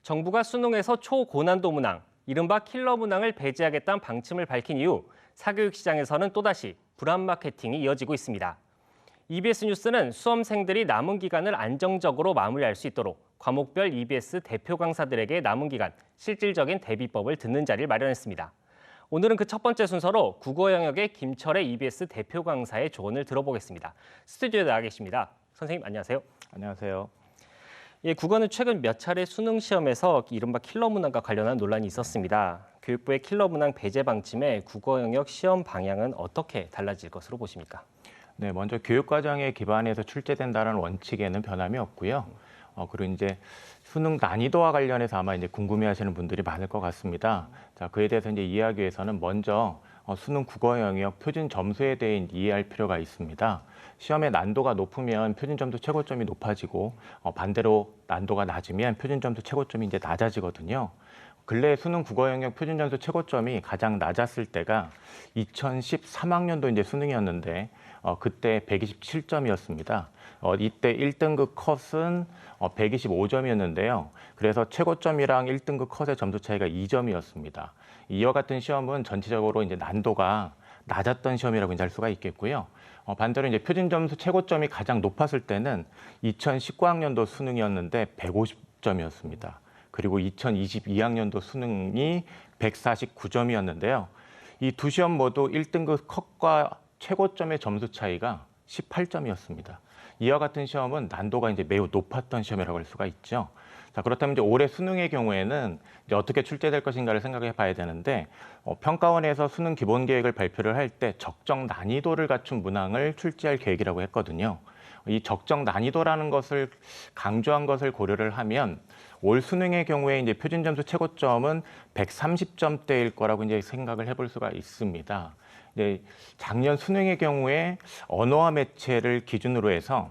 정부가 수능에서 초고난도 문항, 이른바 킬러 문항을 배제하겠다는 방침을 밝힌 이후 사교육 시장에서는 또다시 불안 마케팅이 이어지고 있습니다. EBS 뉴스는 수험생들이 남은 기간을 안정적으로 마무리할 수 있도록 과목별 EBS 대표 강사들에게 남은 기간 실질적인 대비법을 듣는 자리를 마련했습니다. 오늘은 그 첫 번째 순서로 국어 영역의 김철의 EBS 대표 강사의 조언을 들어보겠습니다. 스튜디오에 나와 계십니다. 선생님 안녕하세요. 안녕하세요. 예, 국어는 최근 몇 차례 수능 시험에서 이른바 킬러 문항과 관련한 논란이 있었습니다. 교육부의 킬러 문항 배제 방침에 국어 영역 시험 방향은 어떻게 달라질 것으로 보십니까? 네, 먼저 교육과정에 기반해서 출제된다는 원칙에는 변함이 없고요. 그리고 이제 수능 난이도와 관련해서 아마 이제 궁금해하시는 분들이 많을 것 같습니다. 자, 그에 대해서 이제 이해하기 위해서는 먼저 수능 국어 영역 표준 점수에 대해 이해할 필요가 있습니다. 시험의 난도가 높으면 표준 점수 최고점이 높아지고 반대로 난도가 낮으면 표준 점수 최고점이 이제 낮아지거든요. 근래 수능 국어 영역 표준 점수 최고점이 가장 낮았을 때가 2013학년도 이제 수능이었는데 그때 127점이었습니다. 이때 1등급 컷은 125점이었는데요. 그래서 최고점이랑 1등급 컷의 점수 차이가 2점이었습니다. 이와 같은 시험은 전체적으로 이제 난도가 낮았던 시험이라고 이제 할 수가 있겠고요. 반대로 이제 표준 점수 최고점이 가장 높았을 때는 2019학년도 수능이었는데 150점이었습니다. 그리고 2022학년도 수능이 149점이었는데요. 이 두 시험 모두 1등급 컷과 최고점의 점수 차이가 18점이었습니다. 이와 같은 시험은 난도가 이제 매우 높았던 시험이라고 할 수가 있죠. 자, 그렇다면 이제 올해 수능의 경우에는 이제 어떻게 출제될 것인가를 생각해 봐야 되는데 평가원에서 수능 기본 계획을 발표를 할 때 적정 난이도를 갖춘 문항을 출제할 계획이라고 했거든요. 이 적정 난이도라는 것을 강조한 것을 고려를 하면 올 수능의 경우에 이제 표준 점수 최고점은 130점대일 거라고 이제 생각을 해볼 수가 있습니다. 네, 작년 수능의 경우에 언어와 매체를 기준으로 해서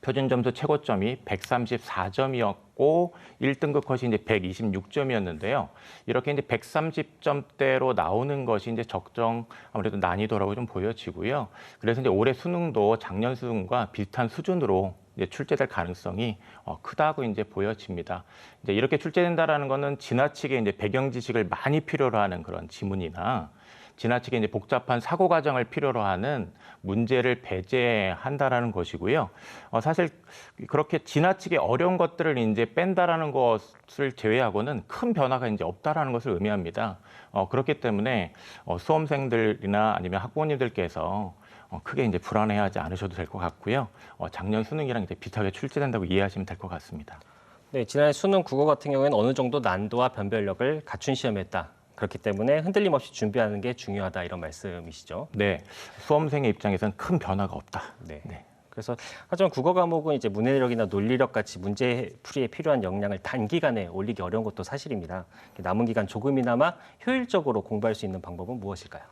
표준 점수 최고점이 134점이었고 1등급 컷이 이제 126점이었는데요. 이렇게 이제 130점대로 나오는 것이 이제 적정 아무래도 난이도라고 좀 보여지고요. 그래서 이제 올해 수능도 작년 수능과 비슷한 수준으로 이제 출제될 가능성이 크다고 이제 보여집니다. 이제 이렇게 출제된다라는 거는 지나치게 이제 배경 지식을 많이 필요로 하는 그런 지문이나 지나치게 이제 복잡한 사고 과정을 필요로 하는 문제를 배제한다라는 것이고요. 사실 그렇게 지나치게 어려운 것들을 이제 뺀다라는 것을 제외하고는 큰 변화가 이제 없다라는 것을 의미합니다. 그렇기 때문에 수험생들이나 아니면 학부모님들께서 크게 이제 불안해하지 않으셔도 될 것 같고요. 작년 수능이랑 이제 비슷하게 출제된다고 이해하시면 될 것 같습니다. 네, 지난해 수능 국어 같은 경우에는 어느 정도 난도와 변별력을 갖춘 시험이었다. 그렇기 때문에 흔들림 없이 준비하는 게 중요하다 이런 말씀이시죠? 네, 수험생의 입장에서는 큰 변화가 없다. 네. 네. 그래서 하지만 국어 과목은 이제 문해력이나 논리력 같이 문제 풀이에 필요한 역량을 단기간에 올리기 어려운 것도 사실입니다. 남은 기간 조금이나마 효율적으로 공부할 수 있는 방법은 무엇일까요?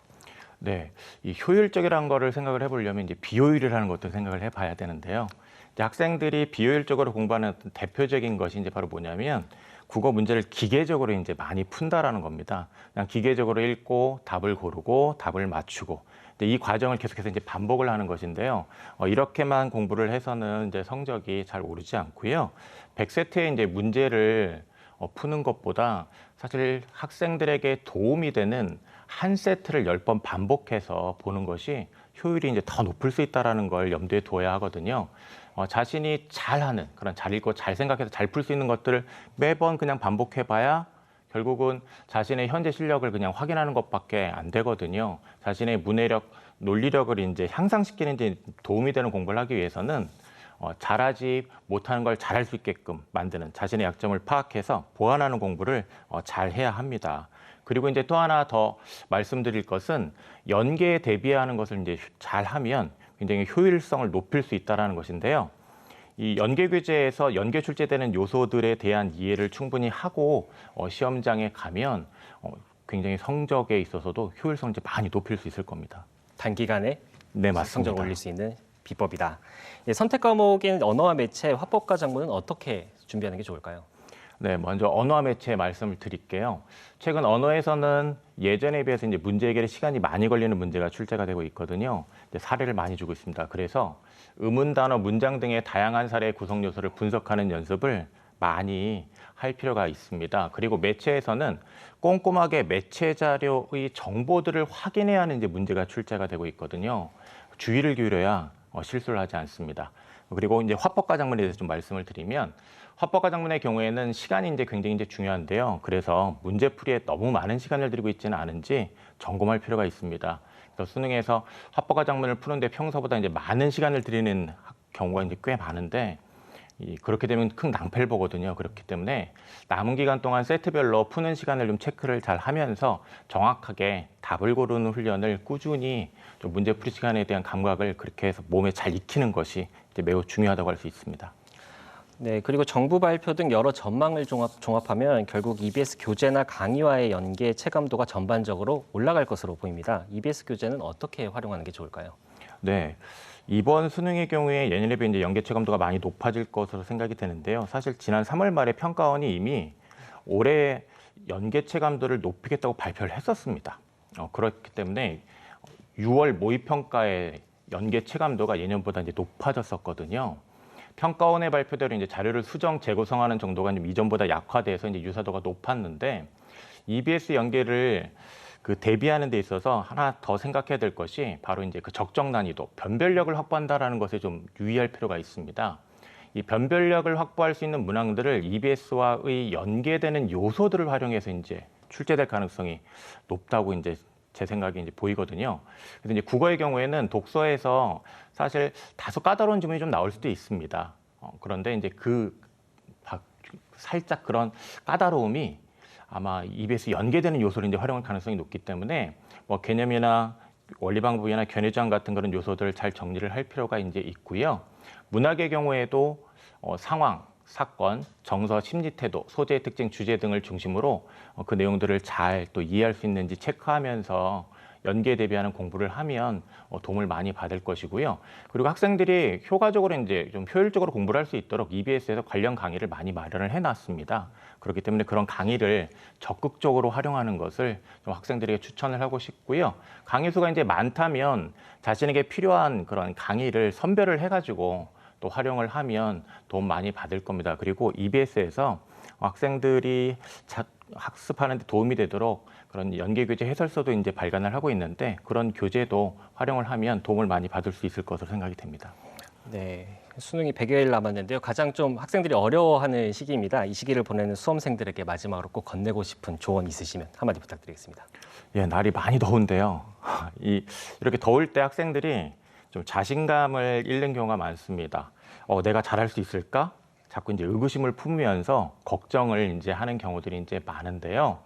네, 이 효율적이라는 거를 생각을 해보려면 이제 비효율이라는 것도 생각을 해봐야 되는데요. 이제 학생들이 비효율적으로 공부하는 어떤 대표적인 것이 이제 바로 뭐냐면 국어 문제를 기계적으로 이제 많이 푼다라는 겁니다. 그냥 기계적으로 읽고 답을 고르고 답을 맞추고 이 과정을 계속해서 이제 반복을 하는 것인데요. 이렇게만 공부를 해서는 이제 성적이 잘 오르지 않고요. 100세트의 이제 문제를 푸는 것보다 사실 학생들에게 도움이 되는 한 세트를 10번 반복해서 보는 것이 효율이 이제 더 높을 수 있다는 걸 염두에 둬야 하거든요. 자신이 잘하는 그런 잘 읽고 잘 생각해서 잘 풀 수 있는 것들을 매번 그냥 반복해봐야 결국은 자신의 현재 실력을 그냥 확인하는 것밖에 안 되거든요. 자신의 문해력, 논리력을 이제 향상시키는 데 도움이 되는 공부를 하기 위해서는 잘하지 못하는 걸 잘할 수 있게끔 만드는 자신의 약점을 파악해서 보완하는 공부를 잘 해야 합니다. 그리고 이제 또 하나 더 말씀드릴 것은 연계에 대비하는 것을 이제 잘하면 굉장히 효율성을 높일 수 있다는 것인데요. 이 연계 교재에서 연계 출제되는 요소들에 대한 이해를 충분히 하고 시험장에 가면 굉장히 성적에 있어서도 효율성을 이제 많이 높일 수 있을 겁니다. 단기간에 네, 맞습니다. 성적을 올릴 수 있는 비법이다. 예, 선택 과목인 언어와 매체, 화법과 작문은 어떻게 준비하는 게 좋을까요? 네, 먼저 언어와 매체 말씀을 드릴게요. 최근 언어에서는 예전에 비해서 이제 문제 해결에 시간이 많이 걸리는 문제가 출제가 되고 있거든요. 사례를 많이 주고 있습니다. 그래서 의문 단어, 문장 등의 다양한 사례의 구성 요소를 분석하는 연습을 많이 할 필요가 있습니다. 그리고 매체에서는 꼼꼼하게 매체 자료의 정보들을 확인해야 하는 이제 문제가 출제가 되고 있거든요. 주의를 기울여야 실수를 하지 않습니다. 그리고 이제 화법과장문에 대해서 좀 말씀을 드리면 화법과장문의 경우에는 시간이 이제 굉장히 이제 중요한데요. 그래서 문제풀이에 너무 많은 시간을 들이고 있지는 않은지 점검할 필요가 있습니다. 그래서 수능에서 화법과장문을 푸는데 평소보다 이제 많은 시간을 들이는 경우가 이제 꽤 많은데 그렇게 되면 큰 낭패를 보거든요. 그렇기 때문에 남은 기간 동안 세트별로 푸는 시간을 좀 체크를 잘 하면서 정확하게 답을 고르는 훈련을 꾸준히 좀 문제풀이 시간에 대한 감각을 그렇게 해서 몸에 잘 익히는 것이 이제 매우 중요하다고 할 수 있습니다. 네, 그리고 정부 발표 등 여러 전망을 종합하면 결국 EBS 교재나 강의와의 연계 체감도가 전반적으로 올라갈 것으로 보입니다. EBS 교재는 어떻게 활용하는 게 좋을까요? 네. 이번 수능의 경우에 예년에 비해 이제 연계 체감도가 많이 높아질 것으로 생각이 되는데요. 사실 지난 3월 말에 평가원이 이미 올해 연계 체감도를 높이겠다고 발표를 했었습니다. 그렇기 때문에 6월 모의평가의 연계 체감도가 예년보다 이제 높아졌었거든요. 평가원의 발표대로 이제 자료를 수정 재구성하는 정도가 좀 이전보다 약화돼서 이제 유사도가 높았는데 EBS 연계를 대비하는 데 있어서 하나 더 생각해야 될 것이 바로 이제 그 적정 난이도, 변별력을 확보한다라는 것에 좀 유의할 필요가 있습니다. 이 변별력을 확보할 수 있는 문항들을 EBS와의 연계되는 요소들을 활용해서 이제 출제될 가능성이 높다고 이제 제 생각이 이제 보이거든요. 그래서 이제 국어의 경우에는 독서에서 사실 다소 까다로운 지문이 좀 나올 수도 있습니다. 그런데 이제 살짝 그런 까다로움이 아마 EBS 연계되는 요소를 이제 활용할 가능성이 높기 때문에 뭐 개념이나 원리방법이나 견해장 같은 그런 요소들을 잘 정리를 할 필요가 이제 있고요. 문학의 경우에도 상황, 사건, 정서, 심리 태도, 소재의 특징, 주제 등을 중심으로 그 내용들을 잘 또 이해할 수 있는지 체크하면서 연계에 대비하는 공부를 하면 도움을 많이 받을 것이고요. 그리고 학생들이 효과적으로 이제 좀 효율적으로 공부를 할 수 있도록 EBS에서 관련 강의를 많이 마련을 해놨습니다. 그렇기 때문에 그런 강의를 적극적으로 활용하는 것을 좀 학생들에게 추천을 하고 싶고요. 강의 수가 이제 많다면 자신에게 필요한 그런 강의를 선별을 해가지고 또 활용을 하면 도움 많이 받을 겁니다. 그리고 EBS에서 학생들이 학습하는 데 도움이 되도록 그런 연계교재 해설서도 이제 발간을 하고 있는데 그런 교재도 활용을 하면 도움을 많이 받을 수 있을 것으로 생각이 됩니다. 네, 수능이 100여일 남았는데요. 가장 좀 학생들이 어려워하는 시기입니다. 이 시기를 보내는 수험생들에게 마지막으로 꼭 건네고 싶은 조언 있으시면 한마디 부탁드리겠습니다. 예, 날이 많이 더운데요. 이렇게 더울 때 학생들이 좀 자신감을 잃는 경우가 많습니다. 내가 잘할 수 있을까? 자꾸 이제 의구심을 품으면서 걱정을 이제 하는 경우들이 이제 많은데요.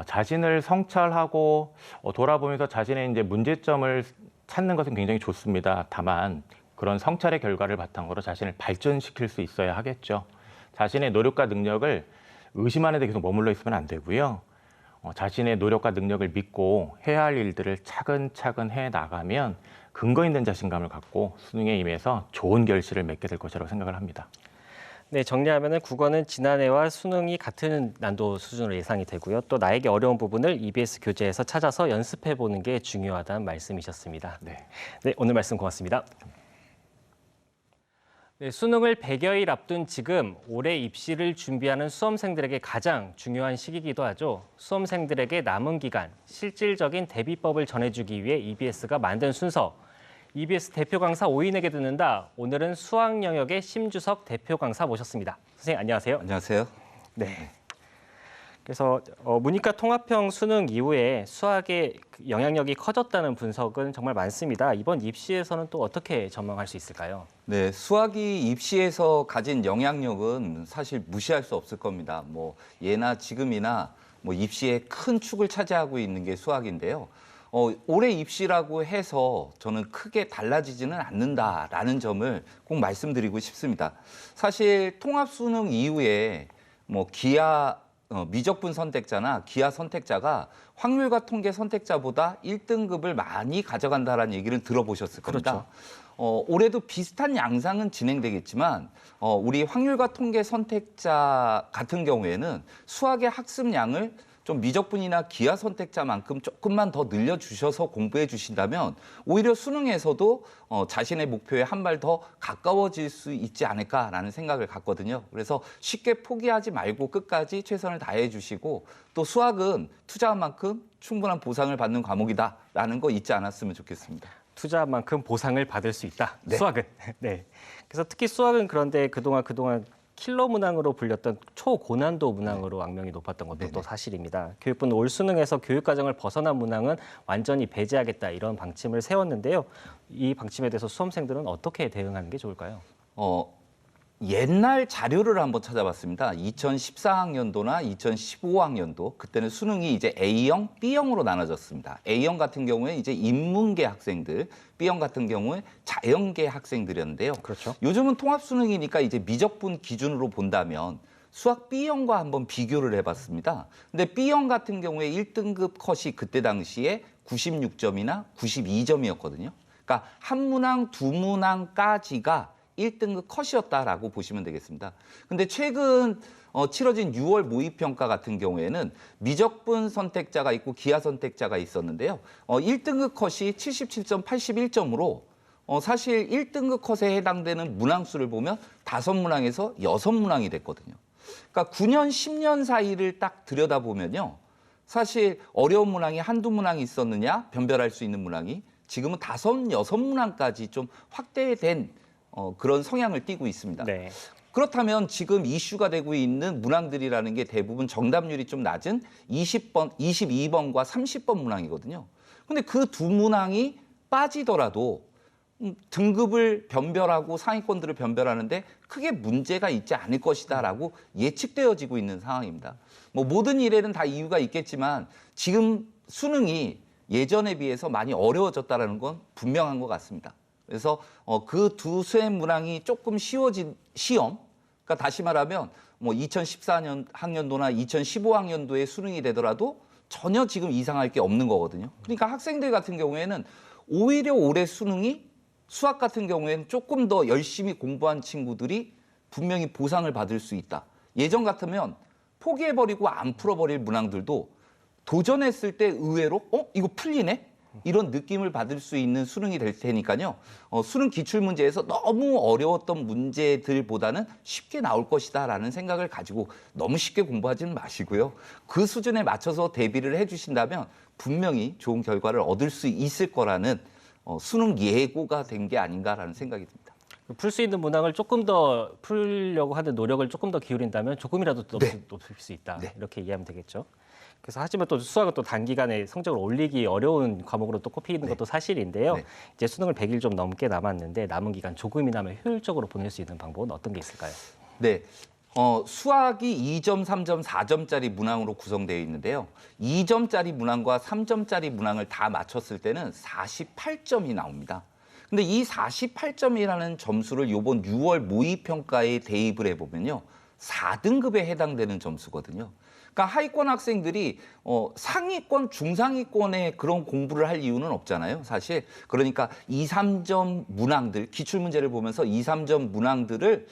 자신을 성찰하고 돌아보면서 자신의 이제 문제점을 찾는 것은 굉장히 좋습니다. 다만 그런 성찰의 결과를 바탕으로 자신을 발전시킬 수 있어야 하겠죠. 자신의 노력과 능력을 의심하는 데 계속 머물러 있으면 안 되고요. 자신의 노력과 능력을 믿고 해야 할 일들을 차근차근 해 나가면 근거 있는 자신감을 갖고 수능에 임해서 좋은 결실을 맺게 될 것이라고 생각을 합니다. 네, 정리하면은 국어는 지난해와 수능이 같은 난도 수준으로 예상이 되고요. 또 나에게 어려운 부분을 EBS 교재에서 찾아서 연습해 보는 게 중요하다는 말씀이셨습니다. 네. 네, 오늘 말씀 고맙습니다. 네, 수능을 100여일 앞둔 지금 올해 입시를 준비하는 수험생들에게 가장 중요한 시기이기도 하죠. 수험생들에게 남은 기간 실질적인 대비법을 전해주기 위해 EBS가 만든 순서. EBS 대표 강사 5인에게 듣는다. 오늘은 수학 영역의 심주석 대표 강사 모셨습니다. 선생님 안녕하세요. 안녕하세요. 네. 그래서 문이과 통합형 수능 이후에 수학의 영향력이 커졌다는 분석은 정말 많습니다. 이번 입시에서는 또 어떻게 전망할 수 있을까요? 네, 수학이 입시에서 가진 영향력은 사실 무시할 수 없을 겁니다. 뭐 예나 지금이나 뭐 입시의 큰 축을 차지하고 있는 게 수학인데요. 올해 입시라고 해서 저는 크게 달라지지는 않는다라는 점을 꼭 말씀드리고 싶습니다. 사실 통합 수능 이후에 뭐 미적분 선택자나 기하 선택자가 확률과 통계 선택자보다 1등급을 많이 가져간다라는 얘기를 들어보셨을 겁니다. 그렇죠. 올해도 비슷한 양상은 진행되겠지만 우리 확률과 통계 선택자 같은 경우에는 수학의 학습량을 좀 미적분이나 기하 선택자만큼 조금만 더 늘려주셔서 공부해 주신다면 오히려 수능에서도 자신의 목표에 한 발 더 가까워질 수 있지 않을까라는 생각을 갖거든요. 그래서 쉽게 포기하지 말고 끝까지 최선을 다해 주시고 또 수학은 투자한 만큼 충분한 보상을 받는 과목이다라는 거 잊지 않았으면 좋겠습니다. 투자한 만큼 보상을 받을 수 있다. 네. 수학은. 네. 그래서 특히 수학은 그런데 그동안 킬러 문항으로 불렸던 초고난도 문항으로 악명이 높았던 것도 네네. 또 사실입니다. 교육부는 올 수능에서 교육과정을 벗어난 문항은 완전히 배제하겠다 이런 방침을 세웠는데요. 이 방침에 대해서 수험생들은 어떻게 대응하는 게 좋을까요? 옛날 자료를 한번 찾아봤습니다. 2014학년도나 2015학년도 그때는 수능이 이제 A형, B형으로 나눠졌습니다. A형 같은 경우에 이제 인문계 학생들, B형 같은 경우에 자연계 학생들이었는데요. 그렇죠. 요즘은 통합 수능이니까 이제 미적분 기준으로 본다면 수학 B형과 한번 비교를 해봤습니다. 근데 B형 같은 경우에 1등급 컷이 그때 당시에 96점이나 92점이었거든요. 그러니까 한 문항, 두 문항까지가 1등급 컷이었다라고 보시면 되겠습니다. 근데 최근 치러진 6월 모의평가 같은 경우에는 미적분 선택자가 있고 기하 선택자가 있었는데요. 1등급 컷이 77점, 81점으로 사실 1등급 컷에 해당되는 문항수를 보면 5문항에서 6문항이 됐거든요. 그러니까 9년, 10년 사이를 딱 들여다보면요. 사실 어려운 문항이 한두 문항이 있었느냐, 변별할 수 있는 문항이 지금은 5, 6문항까지 좀 확대된 그런 성향을 띠고 있습니다. 네. 그렇다면 지금 이슈가 되고 있는 문항들이라는 게 대부분 정답률이 좀 낮은 20번, 22번과 30번 문항이거든요. 근데 그 두 문항이 빠지더라도 등급을 변별하고 상위권들을 변별하는데 크게 문제가 있지 않을 것이다라고 예측되어지고 있는 상황입니다. 뭐 모든 일에는 다 이유가 있겠지만 지금 수능이 예전에 비해서 많이 어려워졌다는 건 분명한 것 같습니다. 그래서 그 두 수행 문항이 조금 쉬워진 시험, 그러니까 다시 말하면 뭐 2014년 학년도나 2015학년도에 수능이 되더라도 전혀 지금 이상할 게 없는 거거든요. 그러니까 학생들 같은 경우에는 오히려 올해 수능이 수학 같은 경우에는 조금 더 열심히 공부한 친구들이 분명히 보상을 받을 수 있다. 예전 같으면 포기해버리고 안 풀어버릴 문항들도 도전했을 때 의외로 이거 풀리네? 이런 느낌을 받을 수 있는 수능이 될 테니까요. 수능 기출문제에서 너무 어려웠던 문제들보다는 쉽게 나올 것이다라는 생각을 가지고 너무 쉽게 공부하지는 마시고요. 그 수준에 맞춰서 대비를 해주신다면 분명히 좋은 결과를 얻을 수 있을 거라는 수능 예고가 된 게 아닌가라는 생각이 듭니다. 풀 수 있는 문항을 조금 더 풀려고 하는 노력을 조금 더 기울인다면 조금이라도 높일 수 있다. 네. 이렇게 이해하면 되겠죠. 그래서 하지만 또 수학은 또 단기간에 성적을 올리기 어려운 과목으로 또 꼽히는 것도 사실인데요. 네. 이제 수능을 100일 좀 넘게 남았는데 남은 기간 조금이나마 효율적으로 보낼 수 있는 방법은 어떤 게 있을까요? 네. 수학이 2점, 3점, 4점짜리 문항으로 구성되어 있는데요. 2점짜리 문항과 3점짜리 문항을 다 맞췄을 때는 48점이 나옵니다. 근데 이 48점이라는 점수를 이번 6월 모의평가에 대입을 해보면요. 4등급에 해당되는 점수거든요. 그러니까 하위권 학생들이 상위권, 중상위권에 그런 공부를 할 이유는 없잖아요, 사실. 그러니까 2, 3점 문항들, 기출문제를 보면서 2, 3점 문항들을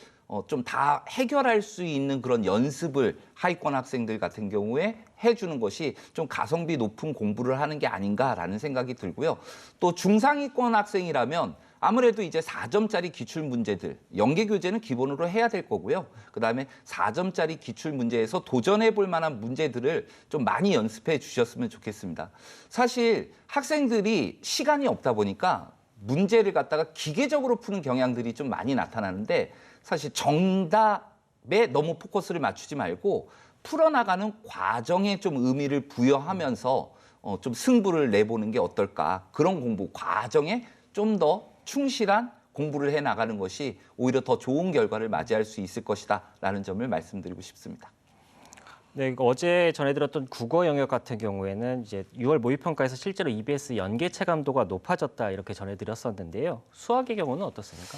좀 다 해결할 수 있는 그런 연습을 하위권 학생들 같은 경우에 해주는 것이 좀 가성비 높은 공부를 하는 게 아닌가라는 생각이 들고요. 또 중상위권 학생이라면 아무래도 이제 4점짜리 기출문제들, 연계교재는 기본으로 해야 될 거고요. 그다음에 4점짜리 기출문제에서 도전해 볼 만한 문제들을 좀 많이 연습해 주셨으면 좋겠습니다. 사실 학생들이 시간이 없다 보니까 문제를 갖다가 기계적으로 푸는 경향들이 좀 많이 나타나는데 사실 정답에 너무 포커스를 맞추지 말고 풀어나가는 과정에 좀 의미를 부여하면서 좀 승부를 내보는 게 어떨까. 그런 공부, 과정에 좀 더 충실한 공부를 해나가는 것이 오히려 더 좋은 결과를 맞이할 수 있을 것이다 라는 점을 말씀드리고 싶습니다. 네, 어제 전해드렸던 국어 영역 같은 경우에는 이제 6월 모의평가에서 실제로 EBS 연계 체감도가 높아졌다 이렇게 전해드렸었는데요. 수학의 경우는 어떻습니까?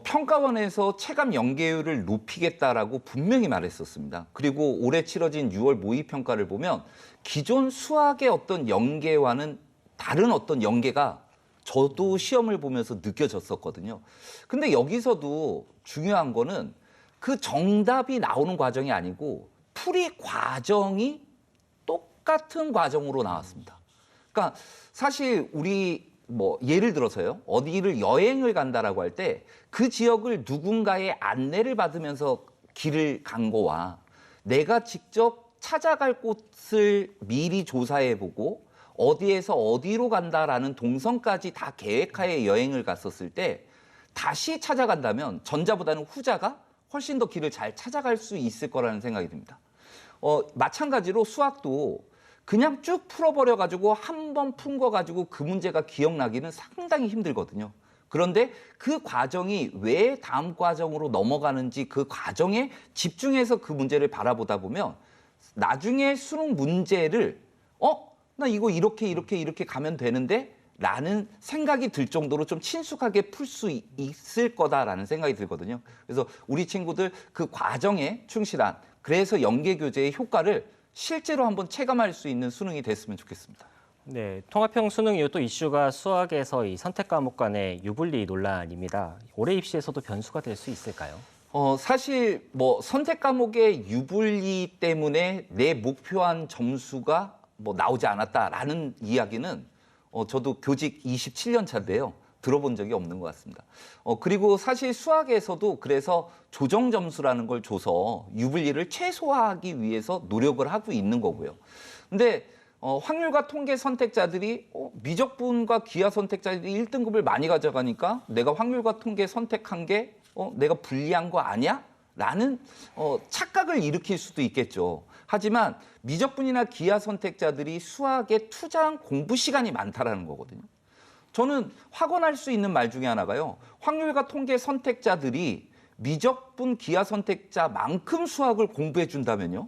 평가원에서 체감 연계율을 높이겠다라고 분명히 말했었습니다. 그리고 올해 치러진 6월 모의평가를 보면 기존 수학의 어떤 연계와는 다른 어떤 연계가 저도 시험을 보면서 느껴졌었거든요. 근데 여기서도 중요한 거는 그 정답이 나오는 과정이 아니고 풀이 과정이 똑같은 과정으로 나왔습니다. 그러니까 사실 우리 뭐 예를 들어서요. 어디를 여행을 간다라고 할 때 그 지역을 누군가의 안내를 받으면서 길을 간 거와 내가 직접 찾아갈 곳을 미리 조사해보고 어디에서 어디로 간다라는 동선까지 다 계획하에 여행을 갔었을 때 다시 찾아간다면 전자보다는 후자가 훨씬 더 길을 잘 찾아갈 수 있을 거라는 생각이 듭니다. 마찬가지로 수학도 그냥 쭉 풀어버려가지고 한 번 푼 거 가지고 그 문제가 기억나기는 상당히 힘들거든요. 그런데 그 과정이 왜 다음 과정으로 넘어가는지 그 과정에 집중해서 그 문제를 바라보다 보면 나중에 수능 문제를 나 이거 이렇게 가면 되는데 라는 생각이 들 정도로 좀 친숙하게 풀 수 있을 거다라는 생각이 들거든요. 그래서 우리 친구들 그 과정에 충실한 그래서 연계교재의 효과를 실제로 한번 체감할 수 있는 수능이 됐으면 좋겠습니다. 네, 통합형 수능 이후 또 이슈가 수학에서 이 선택 과목 간의 유불리 논란입니다. 올해 입시에서도 변수가 될 수 있을까요? 사실 뭐 선택 과목의 유불리 때문에 내 목표한 점수가 뭐 나오지 않았다라는 이야기는 저도 교직 27년 차인데요. 들어본 적이 없는 것 같습니다. 그리고 사실 수학에서도 그래서 조정 점수라는 걸 줘서 유불리를 최소화하기 위해서 노력을 하고 있는 거고요. 근데 확률과 통계 선택자들이 미적분과 기하 선택자들이 1등급을 많이 가져가니까 내가 확률과 통계 선택한 게 내가 불리한 거 아니야? 라는 착각을 일으킬 수도 있겠죠. 하지만 미적분이나 기하 선택자들이 수학에 투자한 공부 시간이 많다라는 거거든요. 저는 확언할 수 있는 말 중에 하나가요. 확률과 통계 선택자들이 미적분 기하 선택자만큼 수학을 공부해 준다면요.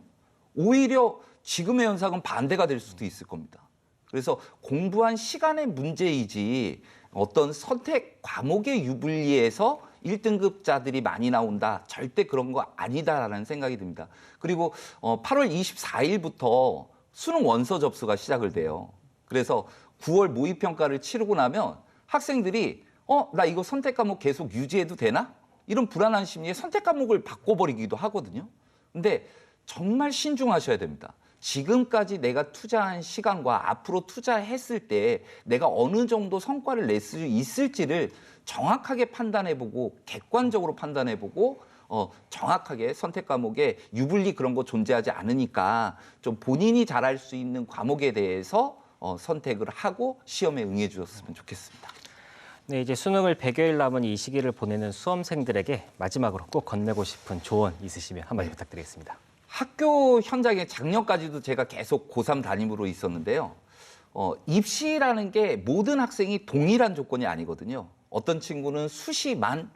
오히려 지금의 현상은 반대가 될 수도 있을 겁니다. 그래서 공부한 시간의 문제이지 어떤 선택 과목의 유불리에서 1등급자들이 많이 나온다. 절대 그런 거 아니다라는 생각이 듭니다. 그리고 8월 24일부터 수능 원서 접수가 시작을 돼요. 그래서 9월 모의평가를 치르고 나면 학생들이 나 이거 선택 과목 계속 유지해도 되나? 이런 불안한 심리에 선택 과목을 바꿔버리기도 하거든요. 근데 정말 신중하셔야 됩니다. 지금까지 내가 투자한 시간과 앞으로 투자했을 때 내가 어느 정도 성과를 낼 수 있을지를 정확하게 판단해보고 객관적으로 판단해보고 정확하게 선택 과목에 유불리 그런 거 존재하지 않으니까 좀 본인이 잘할 수 있는 과목에 대해서 선택을 하고 시험에 응해 주셨으면 좋겠습니다. 네, 이제 수능을 100여일 남은 이 시기를 보내는 수험생들에게 마지막으로 꼭 건네고 싶은 조언 있으시면 한마디 부탁드리겠습니다. 학교 현장에 작년까지도 제가 계속 고3 담임으로 있었는데요. 입시라는 게 모든 학생이 동일한 조건이 아니거든요. 어떤 친구는 수시만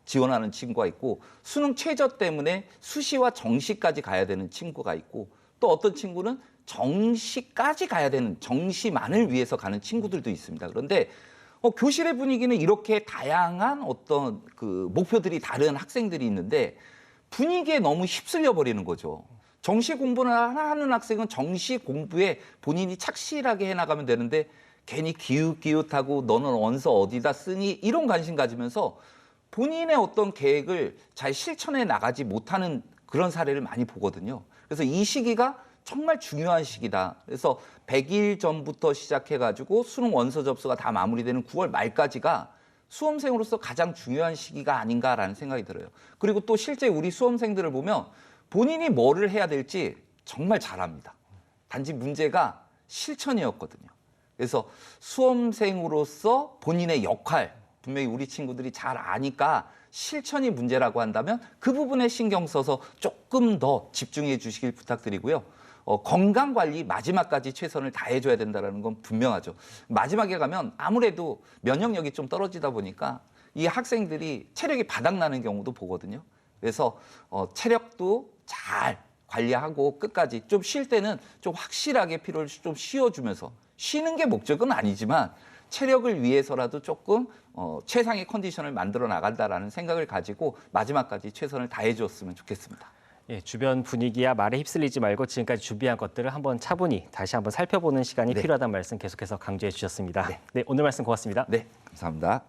지원하는 친구가 있고 수능 최저 때문에 수시와 정시까지 가야 되는 친구가 있고 또 어떤 친구는 정시까지 가야 되는 정시만을 위해서 가는 친구들도 있습니다. 그런데 교실의 분위기는 이렇게 다양한 어떤 그 목표들이 다른 학생들이 있는데 분위기에 너무 휩쓸려 버리는 거죠. 정시 공부를 하는 학생은 정시 공부에 본인이 착실하게 해나가면 되는데 괜히 기웃기웃하고 너는 원서 어디다 쓰니 이런 관심 가지면서 본인의 어떤 계획을 잘 실천해 나가지 못하는 그런 사례를 많이 보거든요. 그래서 이 시기가 정말 중요한 시기다. 그래서 100일 전부터 시작해가지고 수능 원서 접수가 다 마무리되는 9월 말까지가 수험생으로서 가장 중요한 시기가 아닌가라는 생각이 들어요. 그리고 또 실제 우리 수험생들을 보면 본인이 뭐를 해야 될지 정말 잘합니다. 단지 문제가 실천이었거든요. 그래서 수험생으로서 본인의 역할, 분명히 우리 친구들이 잘 아니까 실천이 문제라고 한다면 그 부분에 신경 써서 조금 더 집중해 주시길 부탁드리고요. 건강관리 마지막까지 최선을 다해줘야 된다는 건 분명하죠. 마지막에 가면 아무래도 면역력이 좀 떨어지다 보니까 이 학생들이 체력이 바닥나는 경우도 보거든요. 그래서 체력도 잘 관리하고 끝까지 좀 쉴 때는 좀 확실하게 피로를 좀 쉬어주면서 쉬는 게 목적은 아니지만 체력을 위해서라도 조금 최상의 컨디션을 만들어 나간다라는 생각을 가지고 마지막까지 최선을 다해줬으면 좋겠습니다. 예, 주변 분위기야 말에 휩쓸리지 말고 지금까지 준비한 것들을 한번 차분히 다시 한번 살펴보는 시간이 필요하다는 말씀 계속해서 강조해 주셨습니다. 네, 오늘 말씀 고맙습니다. 네, 감사합니다.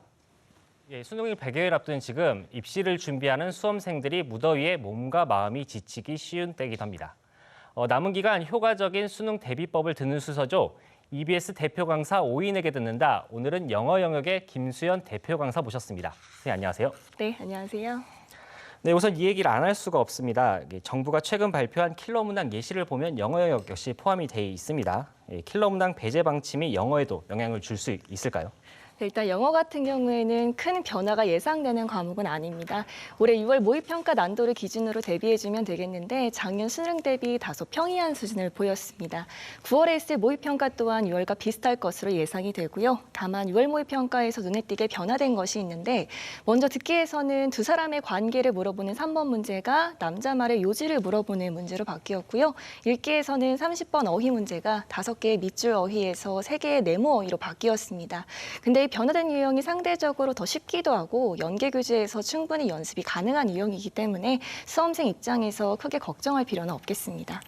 예, 수능을 100여일 앞둔 지금 입시를 준비하는 수험생들이 무더위에 몸과 마음이 지치기 쉬운 때이기도 합니다. 남은 기간 효과적인 수능 대비법을 듣는 수서죠. EBS 대표 강사 5인에게 듣는다. 오늘은 영어 영역의 김수연 대표 강사 모셨습니다. 선생님 안녕하세요. 네, 안녕하세요. 네, 우선 이 얘기를 안 할 수가 없습니다. 정부가 최근 발표한 킬러 문항 예시를 보면 영어 영역 역시 포함이 돼 있습니다. 킬러 문항 배제 방침이 영어에도 영향을 줄 수 있을까요? 네, 일단 영어 같은 경우에는 큰 변화가 예상되는 과목은 아닙니다. 올해 6월 모의평가 난도를 기준으로 대비해주면 되겠는데 작년 수능 대비 다소 평이한 수준을 보였습니다. 9월에 있을 모의평가 또한 6월과 비슷할 것으로 예상이 되고요. 다만 6월 모의평가에서 눈에 띄게 변화된 것이 있는데 먼저 듣기에서는 두 사람의 관계를 물어보는 3번 문제가 남자 말의 요지를 물어보는 문제로 바뀌었고요. 읽기에서는 30번 어휘 문제가 5개의 밑줄 어휘에서 3개의 네모 어휘로 바뀌었습니다. 근데 이 변화된 유형이 상대적으로 더 쉽기도 하고 연계 교재에서 충분히 연습이 가능한 유형이기 때문에 수험생 입장에서 크게 걱정할 필요는 없겠습니다.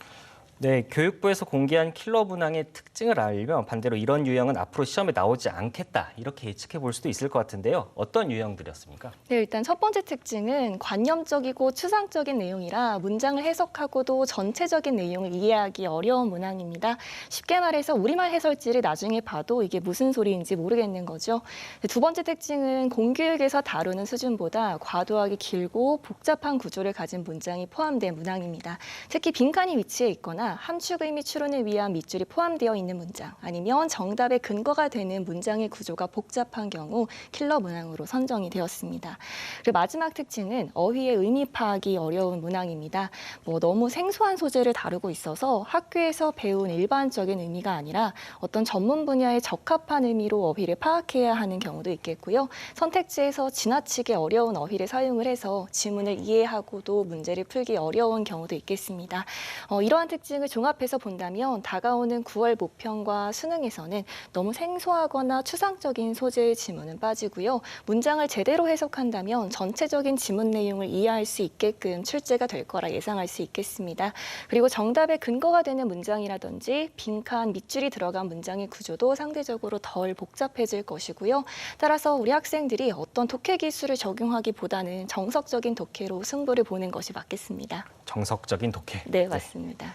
네, 교육부에서 공개한 킬러 문항의 특징을 알면 반대로 이런 유형은 앞으로 시험에 나오지 않겠다 이렇게 예측해 볼 수도 있을 것 같은데요. 어떤 유형들이었습니까? 네, 일단 첫 번째 특징은 관념적이고 추상적인 내용이라 문장을 해석하고도 전체적인 내용을 이해하기 어려운 문항입니다. 쉽게 말해서 우리말 해설지를 나중에 봐도 이게 무슨 소리인지 모르겠는 거죠. 두 번째 특징은 공교육에서 다루는 수준보다 과도하게 길고 복잡한 구조를 가진 문장이 포함된 문항입니다. 특히 빈칸이 위치해 있거나 함축 의미 추론을 위한 밑줄이 포함되어 있는 문장 아니면 정답의 근거가 되는 문장의 구조가 복잡한 경우 킬러 문항으로 선정이 되었습니다. 그리고 마지막 특징은 어휘의 의미 파악이 어려운 문항입니다. 너무 생소한 소재를 다루고 있어서 학교에서 배운 일반적인 의미가 아니라 어떤 전문 분야에 적합한 의미로 어휘를 파악해야 하는 경우도 있겠고요. 선택지에서 지나치게 어려운 어휘를 사용을 해서 지문을 이해하고도 문제를 풀기 어려운 경우도 있겠습니다. 이러한 특징을 종합해서 본다면 다가오는 9월 모평과 수능에서는 너무 생소하거나 추상적인 소재의 지문은 빠지고요. 문장을 제대로 해석한다면 전체적인 지문 내용을 이해할 수 있게끔 출제가 될 거라 예상할 수 있겠습니다. 그리고 정답의 근거가 되는 문장이라든지 빈칸, 밑줄이 들어간 문장의 구조도 상대적으로 덜 복잡해질 것이고요. 따라서 우리 학생들이 어떤 독해 기술을 적용하기보다는 정석적인 독해로 승부를 보는 것이 맞겠습니다. 정석적인 독해. 네, 맞습니다.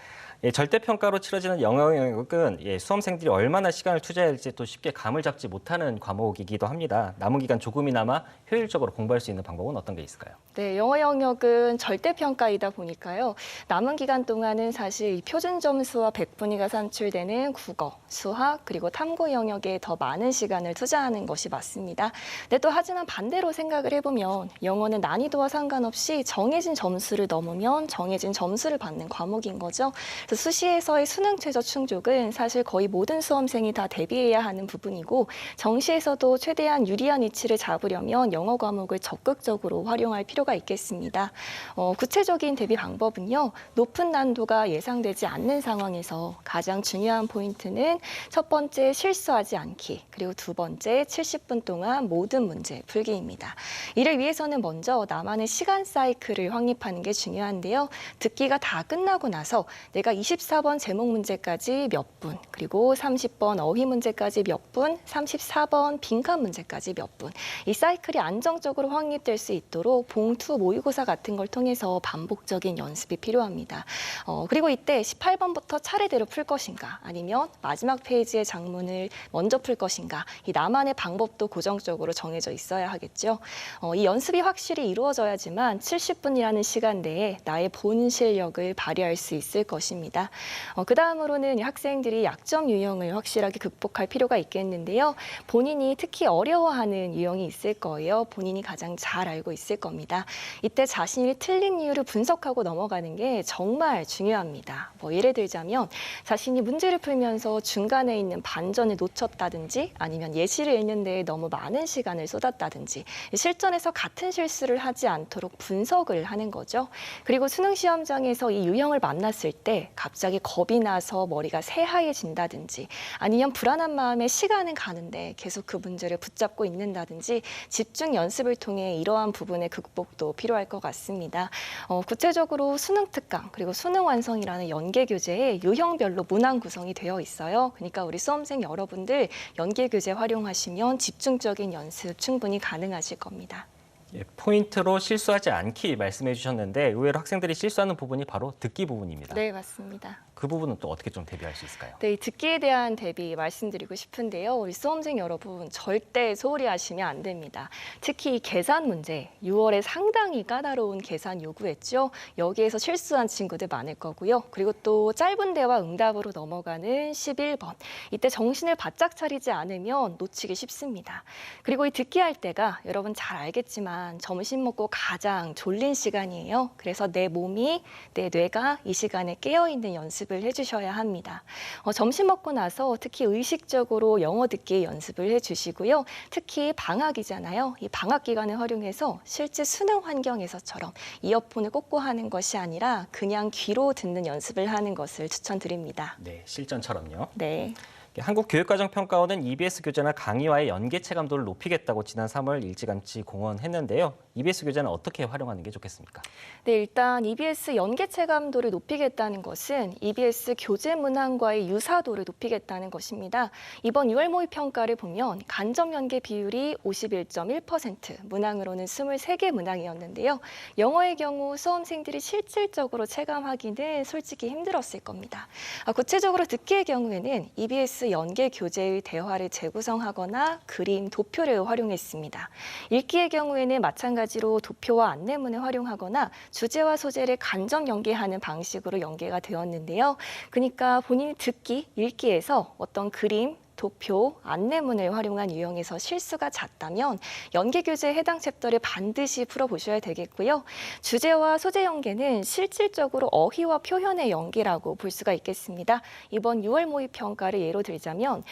절대평가로 치러지는 영어 영역은 수험생들이 얼마나 시간을 투자할지 또 쉽게 감을 잡지 못하는 과목이기도 합니다. 남은 기간 조금이나마 효율적으로 공부할 수 있는 방법은 어떤 게 있을까요? 네, 영어 영역은 절대평가이다 보니까요. 남은 기간 동안은 사실 표준 점수와 백분위가 산출되는 국어, 수학, 그리고 탐구 영역에 더 많은 시간을 투자하는 것이 맞습니다. 근데 또 하지만 반대로 생각을 해보면 영어는 난이도와 상관없이 정해진 점수를 넘으면 정해진 점수를 받는 과목인 거죠. 그래서 수시에서의 수능 최저 충족은 사실 거의 모든 수험생이 다 대비해야 하는 부분이고 정시에서도 최대한 유리한 위치를 잡으려면 영어 과목을 적극적으로 활용할 필요가 있겠습니다. 구체적인 대비 방법은요. 높은 난도가 예상되지 않는 상황에서 가장 중요한 포인트는 첫 번째 실수하지 않기, 그리고 두 번째 70분 동안 모든 문제 풀기입니다. 이를 위해서는 먼저 나만의 시간 사이클을 확립하는 게 중요한데요. 듣기가 다 끝나고 나서 내가 24번 제목 문제까지 몇 분, 그리고 30번 어휘 문제까지 몇 분, 34번 빈칸 문제까지 몇 분. 이 사이클이 안정적으로 확립될 수 있도록 봉투 모의고사 같은 걸 통해서 반복적인 연습이 필요합니다. 그리고 이때 18번부터 차례대로 풀 것인가 아니면 마지막 페이지의 장문을 먼저 풀 것인가 이 나만의 방법도 고정적으로 정해져 있어야 하겠죠. 이 연습이 확실히 이루어져야지만 70분이라는 시간 내에 나의 본 실력을 발휘할 수 있을 것입니다. 그 다음으로는 학생들이 약점 유형을 확실하게 극복할 필요가 있겠는데요. 본인이 특히 어려워하는 유형이 있을 거예요. 본인이 가장 잘 알고 있을 겁니다. 이때 자신이 틀린 이유를 분석하고 넘어가는 게 정말 중요합니다. 예를 들자면 자신이 문제를 풀면서 중간에 있는 반전을 놓쳤다든지 아니면 예시를 읽는 데에 너무 많은 시간을 쏟았다든지 실전에서 같은 실수를 하지 않도록 분석을 하는 거죠. 그리고 수능 시험장에서 이 유형을 만났을 때 갑자기 겁이 나서 머리가 새하얘진다든지 아니면 불안한 마음에 시간은 가는데 계속 그 문제를 붙잡고 있는다든지 집중 연습을 통해 이러한 부분의 극복도 필요할 것 같습니다. 구체적으로 수능 특강 그리고 수능 완성이라는 연계 교재에 유형별로 문항 구성이 되어 있어요. 그러니까 우리 수험생 여러분들 연계 교재 활용하시면 집중적인 연습 충분히 가능하실 겁니다. 예, 포인트로 실수하지 않기 말씀해 주셨는데 의외로 학생들이 실수하는 부분이 바로 듣기 부분입니다. 네, 맞습니다. 그 부분은 또 어떻게 좀 대비할 수 있을까요? 네, 이 듣기에 대한 대비 말씀드리고 싶은데요. 우리 수험생 여러분 절대 소홀히 하시면 안 됩니다. 특히 이 계산 문제, 6월에 상당히 까다로운 계산 요구했죠. 여기에서 실수한 친구들 많을 거고요. 그리고 또 짧은 대화 응답으로 넘어가는 11번. 이때 정신을 바짝 차리지 않으면 놓치기 쉽습니다. 그리고 이 듣기 할 때가 여러분 잘 알겠지만 점심 먹고 가장 졸린 시간이에요. 그래서 내 몸이, 내 뇌가 이 시간에 깨어있는 연습을 해주셔야 합니다. 점심 먹고 나서 특히 의식적으로 영어 듣기 연습을 해주시고요. 특히 방학이잖아요. 이 방학 기간을 활용해서 실제 수능 환경에서처럼 이어폰을 꽂고 하는 것이 아니라 그냥 귀로 듣는 연습을 하는 것을 추천드립니다. 네, 실전처럼요. 네. 한국교육과정평가원은 EBS 교재나 강의와의 연계 체감도를 높이겠다고 지난 3월 일찌감치 공언했는데요. EBS 교재는 어떻게 활용하는 게 좋겠습니까? 네, 일단 EBS 연계 체감도를 높이겠다는 것은 EBS 교재 문항과의 유사도를 높이겠다는 것입니다. 이번 6월 모의 평가를 보면 간접 연계 비율이 51.1%, 문항으로는 23개 문항이었는데요. 영어의 경우 수험생들이 실질적으로 체감하기는 솔직히 힘들었을 겁니다. 구체적으로 듣기의 경우에는 EBS 연계 교재의 대화를 재구성하거나 그림, 도표를 활용했습니다. 읽기의 경우에는 마찬가지로 도표와 안내문을 활용하거나 주제와 소재를 간접 연계하는 방식으로 연계가 되었는데요. 그러니까 본인이 듣기, 읽기에서 어떤 그림, 도표, 안내문을 활용한 유형에서 실수가 잦다면 연계 교재에 해당 챕터를 반드시 풀어보셔야 되겠고요. 주제와 소재 연계는 실질적으로 어휘와 표현의 연계라고 볼 수가 있겠습니다. 이번 6월 모의 평가를 예로 들자면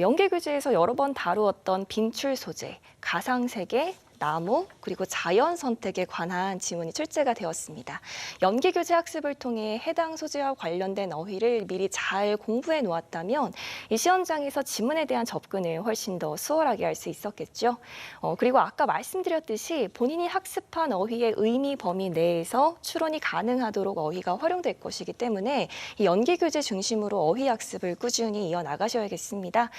연계 교재에서 여러 번 다루었던 빈출 소재, 가상 세계, 나무, 그리고 자연 선택에 관한 지문이 출제가 되었습니다. 연계 교재 학습을 통해 해당 소재와 관련된 어휘를 미리 잘 공부해 놓았다면 이 시험장에서 지문에 대한 접근을 훨씬 더 수월하게 할 수 있었겠죠. 그리고 아까 말씀드렸듯이 본인이 학습한 어휘의 의미 범위 내에서 추론이 가능하도록 어휘가 활용될 것이기 때문에 이 연계 교재 중심으로 어휘 학습을 꾸준히 이어나가셔야겠습니다.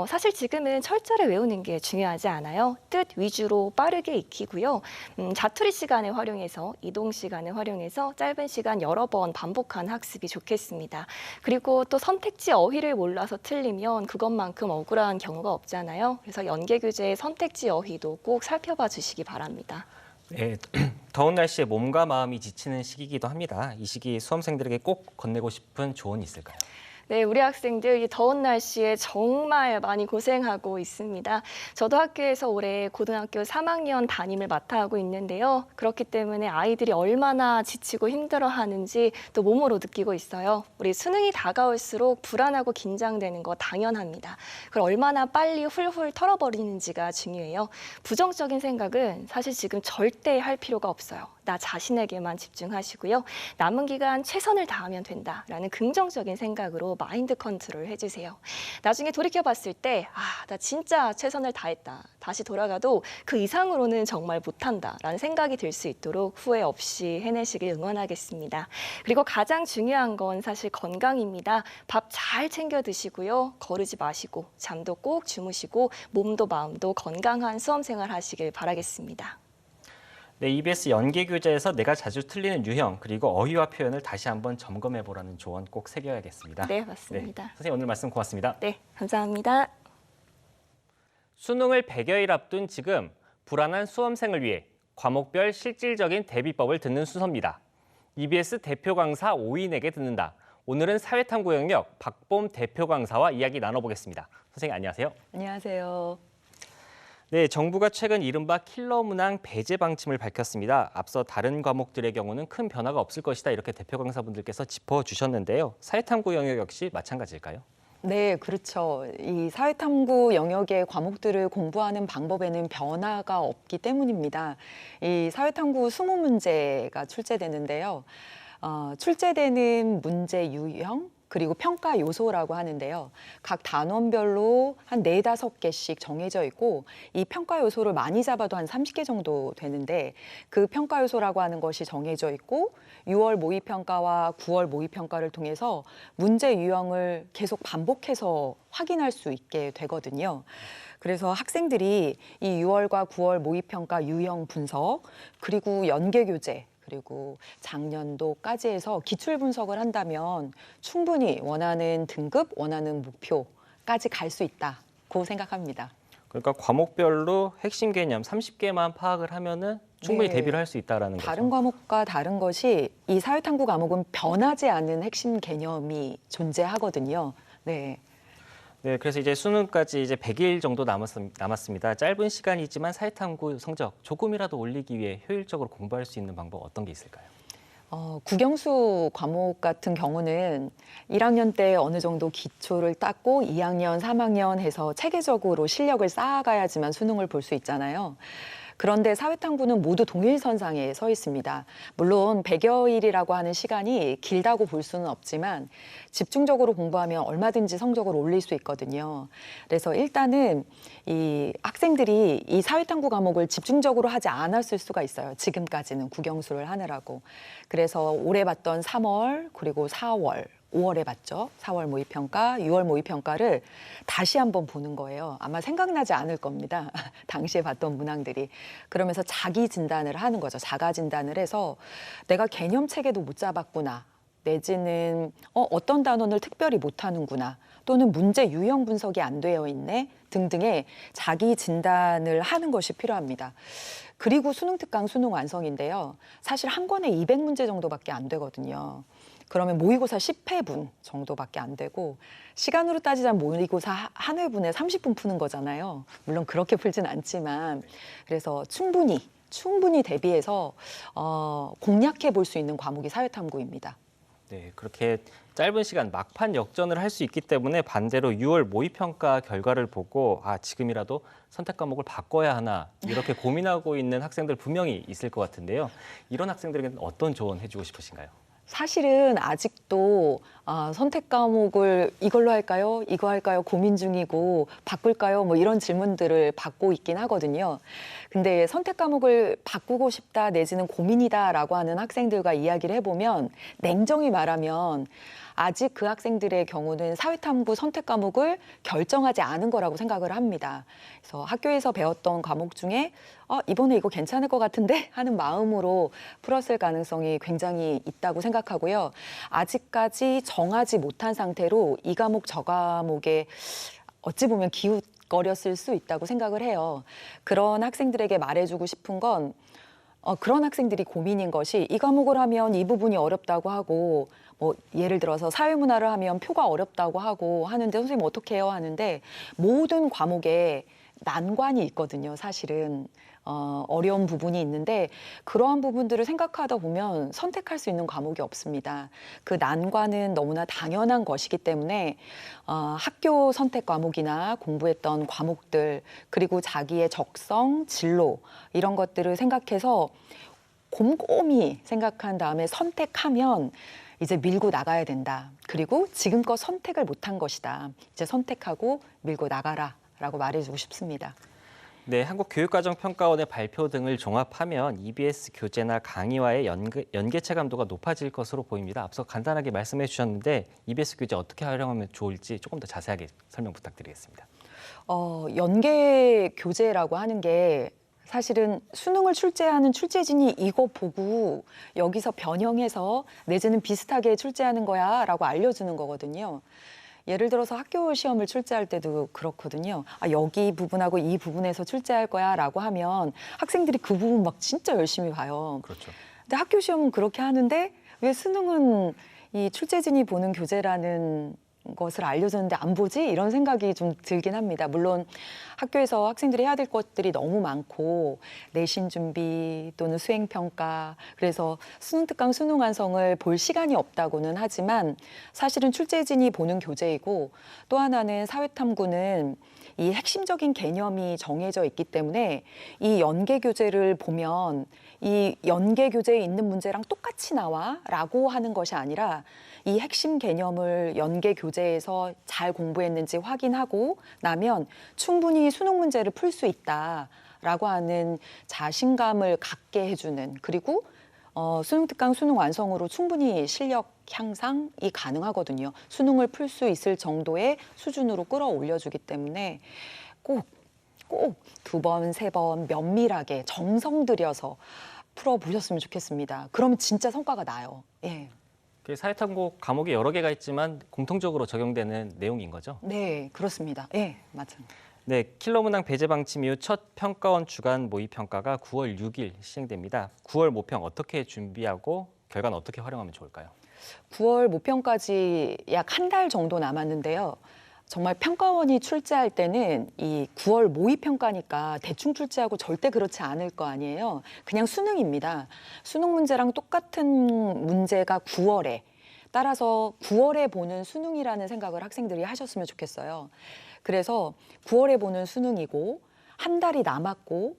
사실 지금은 철자를 외우는 게 중요하지 않아요. 뜻 위주로 빠르게 익히고요. 자투리 시간을 활용해서 이동 시간을 활용해서 짧은 시간 여러 번 반복한 학습이 좋겠습니다. 그리고 또 선택지 어휘를 몰라서 틀리면 그것만큼 억울한 경우가 없잖아요. 그래서 연계 교재의 선택지 어휘도 꼭 살펴봐 주시기 바랍니다. 네, 더운 날씨에 몸과 마음이 지치는 시기이기도 합니다. 이 시기 수험생들에게 꼭 건네고 싶은 조언이 있을까요? 네, 우리 학생들 이 더운 날씨에 정말 많이 고생하고 있습니다. 저도 학교에서 올해 고등학교 3학년 담임을 맡아 하고 있는데요. 그렇기 때문에 아이들이 얼마나 지치고 힘들어하는지 또 몸으로 느끼고 있어요. 우리 수능이 다가올수록 불안하고 긴장되는 거 당연합니다. 그걸 얼마나 빨리 훌훌 털어버리는지가 중요해요. 부정적인 생각은 사실 지금 절대 할 필요가 없어요. 나 자신에게만 집중하시고요. 남은 기간 최선을 다하면 된다라는 긍정적인 생각으로 마인드 컨트롤 해주세요. 나중에 돌이켜봤을 때 나 진짜 최선을 다했다. 다시 돌아가도 그 이상으로는 정말 못한다라는 생각이 들 수 있도록 후회 없이 해내시길 응원하겠습니다. 그리고 가장 중요한 건 사실 건강입니다. 밥 잘 챙겨 드시고요. 거르지 마시고 잠도 꼭 주무시고 몸도 마음도 건강한 수험생활 하시길 바라겠습니다. 네, EBS 연계 교재에서 내가 자주 틀리는 유형 그리고 어휘와 표현을 다시 한번 점검해 보라는 조언 꼭 새겨야겠습니다. 네, 맞습니다. 네, 선생님 오늘 말씀 고맙습니다. 네, 감사합니다. 수능을 100여일 앞둔 지금 불안한 수험생을 위해 과목별 실질적인 대비법을 듣는 순서입니다. EBS 대표 강사 5인에게 듣는다. 오늘은 사회탐구 영역 박봄 대표 강사와 이야기 나눠보겠습니다. 선생님 안녕하세요. 안녕하세요. 네, 정부가 최근 이른바 킬러 문항 배제 방침을 밝혔습니다. 앞서 다른 과목들의 경우는 큰 변화가 없을 것이다 이렇게 대표 강사분들께서 짚어주셨는데요. 사회탐구 영역 역시 마찬가지일까요? 네, 그렇죠. 이 사회탐구 영역의 과목들을 공부하는 방법에는 변화가 없기 때문입니다. 이 사회탐구 20문제가 출제되는데요. 출제되는 문제 유형, 그리고 평가 요소라고 하는데요. 각 단원별로 한 4-5개씩 정해져 있고 이 평가 요소를 많이 잡아도 한 30개 정도 되는데 그 평가 요소라고 하는 것이 정해져 있고 6월 모의평가와 9월 모의평가를 통해서 문제 유형을 계속 반복해서 확인할 수 있게 되거든요. 그래서 학생들이 이 6월과 9월 모의평가 유형 분석, 그리고 연계교재, 그리고 작년도까지 해서 기출 분석을 한다면 충분히 원하는 등급, 원하는 목표까지 갈 수 있다고 생각합니다. 그러니까 과목별로 핵심 개념 30개만 파악을 하면은 충분히 네. 대비를 할 수 있다라는 거죠. 다른 과목과 다른 것이 이 사회탐구 과목은 변하지 않는 핵심 개념이 존재하거든요. 네. 네, 그래서 이제 수능까지 이제 100일 정도 남았습니다. 짧은 시간이지만 사회탐구 성적 조금이라도 올리기 위해 효율적으로 공부할 수 있는 방법 어떤 게 있을까요? 국영수 과목 같은 경우는 1학년 때 어느 정도 기초를 닦고 2학년, 3학년 해서 체계적으로 실력을 쌓아가야지만 수능을 볼 수 있잖아요. 그런데 사회탐구는 모두 동일선상에 서 있습니다. 물론 100여일이라고 하는 시간이 길다고 볼 수는 없지만 집중적으로 공부하면 얼마든지 성적을 올릴 수 있거든요. 그래서 일단은 이 학생들이 이 사회탐구 과목을 집중적으로 하지 않았을 수가 있어요. 지금까지는 국영수를 하느라고. 그래서 올해 봤던 3월 그리고 4월 5월에 봤죠. 4월 모의평가, 6월 모의평가를 다시 한번 보는 거예요. 아마 생각나지 않을 겁니다. 당시에 봤던 문항들이. 그러면서 자기 진단을 하는 거죠. 자가 진단을 해서 내가 개념 체계도 못 잡았구나. 내지는 어떤 단원을 특별히 못하는구나. 또는 문제 유형 분석이 안 되어 있네. 등등의 자기 진단을 하는 것이 필요합니다. 그리고 수능 특강 수능 완성인데요. 사실 한 권에 200문제 정도밖에 안 되거든요. 그러면 모의고사 10회분 정도밖에 안 되고 시간으로 따지자면 모의고사 한 회분에 30분 푸는 거잖아요. 물론 그렇게 풀진 않지만 그래서 충분히 대비해서 공략해 볼 수 있는 과목이 사회탐구입니다. 네, 그렇게 짧은 시간 막판 역전을 할 수 있기 때문에 반대로 6월 모의평가 결과를 보고 지금이라도 선택 과목을 바꿔야 하나 이렇게 고민하고 있는 학생들 분명히 있을 것 같은데요. 이런 학생들에게는 어떤 조언 해주고 싶으신가요? 사실은 아직도 선택 과목을 이걸로 할까요? 이거 할까요? 고민 중이고 바꿀까요? 뭐 이런 질문들을 받고 있긴 하거든요. 근데 선택 과목을 바꾸고 싶다 내지는 고민이다라고 하는 학생들과 이야기를 해보면 냉정히 말하면 아직 그 학생들의 경우는 사회탐구 선택 과목을 결정하지 않은 거라고 생각을 합니다. 그래서 학교에서 배웠던 과목 중에 이번에 이거 괜찮을 것 같은데 하는 마음으로 풀었을 가능성이 굉장히 있다고 생각하고요. 아직까지 정하지 못한 상태로 이 과목 저 과목에 어찌 보면 기웃거렸을 수 있다고 생각을 해요. 그런 학생들에게 말해주고 싶은 건 그런 학생들이 고민인 것이 이 과목을 하면 이 부분이 어렵다고 하고 뭐 예를 들어서 사회문화를 하면 표가 어렵다고 하고 하는데 선생님 어떻게 해요? 하는데 모든 과목에 난관이 있거든요. 사실은 어려운 부분이 있는데 그러한 부분들을 생각하다 보면 선택할 수 있는 과목이 없습니다. 그 난관은 너무나 당연한 것이기 때문에 학교 선택 과목이나 공부했던 과목들 그리고 자기의 적성, 진로 이런 것들을 생각해서 곰곰이 생각한 다음에 선택하면 이제 밀고 나가야 된다. 그리고 지금껏 선택을 못한 것이다. 이제 선택하고 밀고 나가라라고 말해주고 싶습니다. 네, 한국교육과정평가원의 발표 등을 종합하면 EBS 교재나 강의와의 연계 체감도가 높아질 것으로 보입니다. 앞서 간단하게 말씀해 주셨는데 EBS 교재 어떻게 활용하면 좋을지 조금 더 자세하게 설명 부탁드리겠습니다. 연계 교재라고 하는 게 사실은 수능을 출제하는 출제진이 이거 보고 여기서 변형해서 내지는 비슷하게 출제하는 거야 라고 알려주는 거거든요. 예를 들어서 학교 시험을 출제할 때도 그렇거든요. 여기 부분하고 이 부분에서 출제할 거야 라고 하면 학생들이 그 부분 막 진짜 열심히 봐요. 그렇죠. 근데 학교 시험은 그렇게 하는데 왜 수능은 이 출제진이 보는 교재라는 것을 알려줬는데 안 보지? 이런 생각이 좀 들긴 합니다. 물론 학교에서 학생들이 해야 될 것들이 너무 많고 내신 준비 또는 수행평가 그래서 수능 특강 수능 완성을 볼 시간이 없다고는 하지만 사실은 출제진이 보는 교재이고 또 하나는 사회탐구는 이 핵심적인 개념이 정해져 있기 때문에 이 연계 교재를 보면 이 연계 교재에 있는 문제랑 똑같이 나와라고 하는 것이 아니라 이 핵심 개념을 연계 교재에서 잘 공부했는지 확인하고 나면 충분히 수능 문제를 풀 수 있다라고 하는 자신감을 갖게 해주는 그리고 수능 특강 수능 완성으로 충분히 실력 향상이 가능하거든요. 수능을 풀 수 있을 정도의 수준으로 끌어올려주기 때문에 꼭 2번, 3번 면밀하게 정성 들여서 풀어보셨으면 좋겠습니다. 그럼 진짜 성과가 나요. 예. 사회탐구 과목이 여러 개가 있지만 공통적으로 적용되는 내용인 거죠? 네, 그렇습니다. 예, 맞습니다. 네, 킬러 문항 배제 방침 이후 첫 평가원 주간 모의 평가가 9월 6일 시행됩니다. 9월 모평 어떻게 준비하고 결과는 어떻게 활용하면 좋을까요? 9월 모평까지 약 한 달 정도 남았는데요. 정말 평가원이 출제할 때는 이 9월 모의평가니까 대충 출제하고 절대 그렇지 않을 거 아니에요. 그냥 수능입니다. 수능 문제랑 똑같은 문제가 9월에 따라서 9월에 보는 수능이라는 생각을 학생들이 하셨으면 좋겠어요. 그래서 9월에 보는 수능이고 한 달이 남았고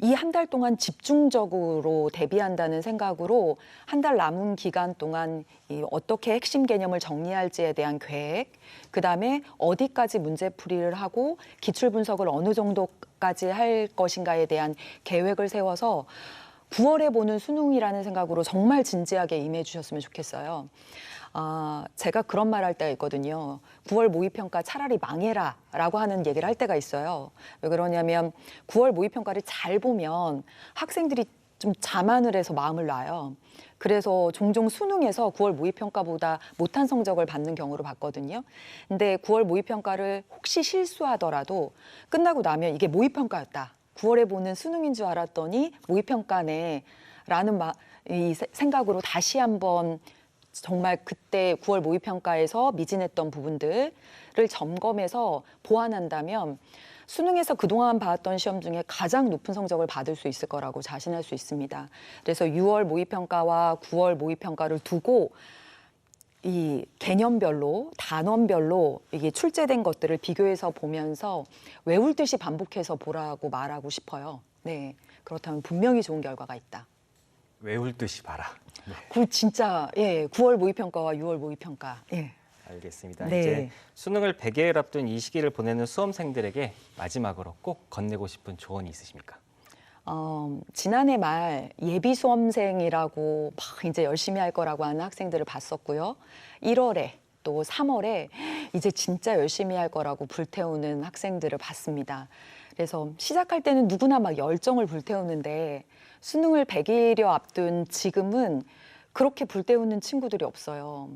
이 한 달 동안 집중적으로 대비한다는 생각으로 한 달 남은 기간 동안 어떻게 핵심 개념을 정리할지에 대한 계획, 그다음에 어디까지 문제풀이를 하고 기출 분석을 어느 정도까지 할 것인가에 대한 계획을 세워서 9월에 보는 수능이라는 생각으로 정말 진지하게 임해 주셨으면 좋겠어요. 제가 그런 말 할 때가 있거든요. 9월 모의평가 차라리 망해라 라고 하는 얘기를 할 때가 있어요. 왜 그러냐면 9월 모의평가를 잘 보면 학생들이 좀 자만을 해서 마음을 놔요. 그래서 종종 수능에서 9월 모의평가보다 못한 성적을 받는 경우를 봤거든요. 근데 9월 모의평가를 혹시 실수하더라도 끝나고 나면 이게 모의평가였다. 9월에 보는 수능인 줄 알았더니 모의평가네 라는 이 생각으로 다시 한번 정말 그때 9월 모의평가에서 미진했던 부분들을 점검해서 보완한다면 수능에서 그동안 봤던 시험 중에 가장 높은 성적을 받을 수 있을 거라고 자신할 수 있습니다. 그래서 6월 모의평가와 9월 모의평가를 두고 이 개념별로, 단원별로 이게 출제된 것들을 비교해서 보면서 외울 듯이 반복해서 보라고 말하고 싶어요. 네, 그렇다면 분명히 좋은 결과가 있다. 외울 듯이 봐라. 네. 그 진짜 9월 모의평가와 6월 모의평가. 예. 알겠습니다. 네. 이제 수능을 100여일 앞둔 이 시기를 보내는 수험생들에게 마지막으로 꼭 건네고 싶은 조언이 있으십니까? 지난해 말 예비 수험생이라고 막 이제 열심히 할 거라고 하는 학생들을 봤었고요. 1월에 또 3월에 이제 진짜 열심히 할 거라고 불태우는 학생들을 봤습니다. 그래서 시작할 때는 누구나 막 열정을 불태우는데 수능을 100일여 앞둔 지금은 그렇게 불태우는 친구들이 없어요.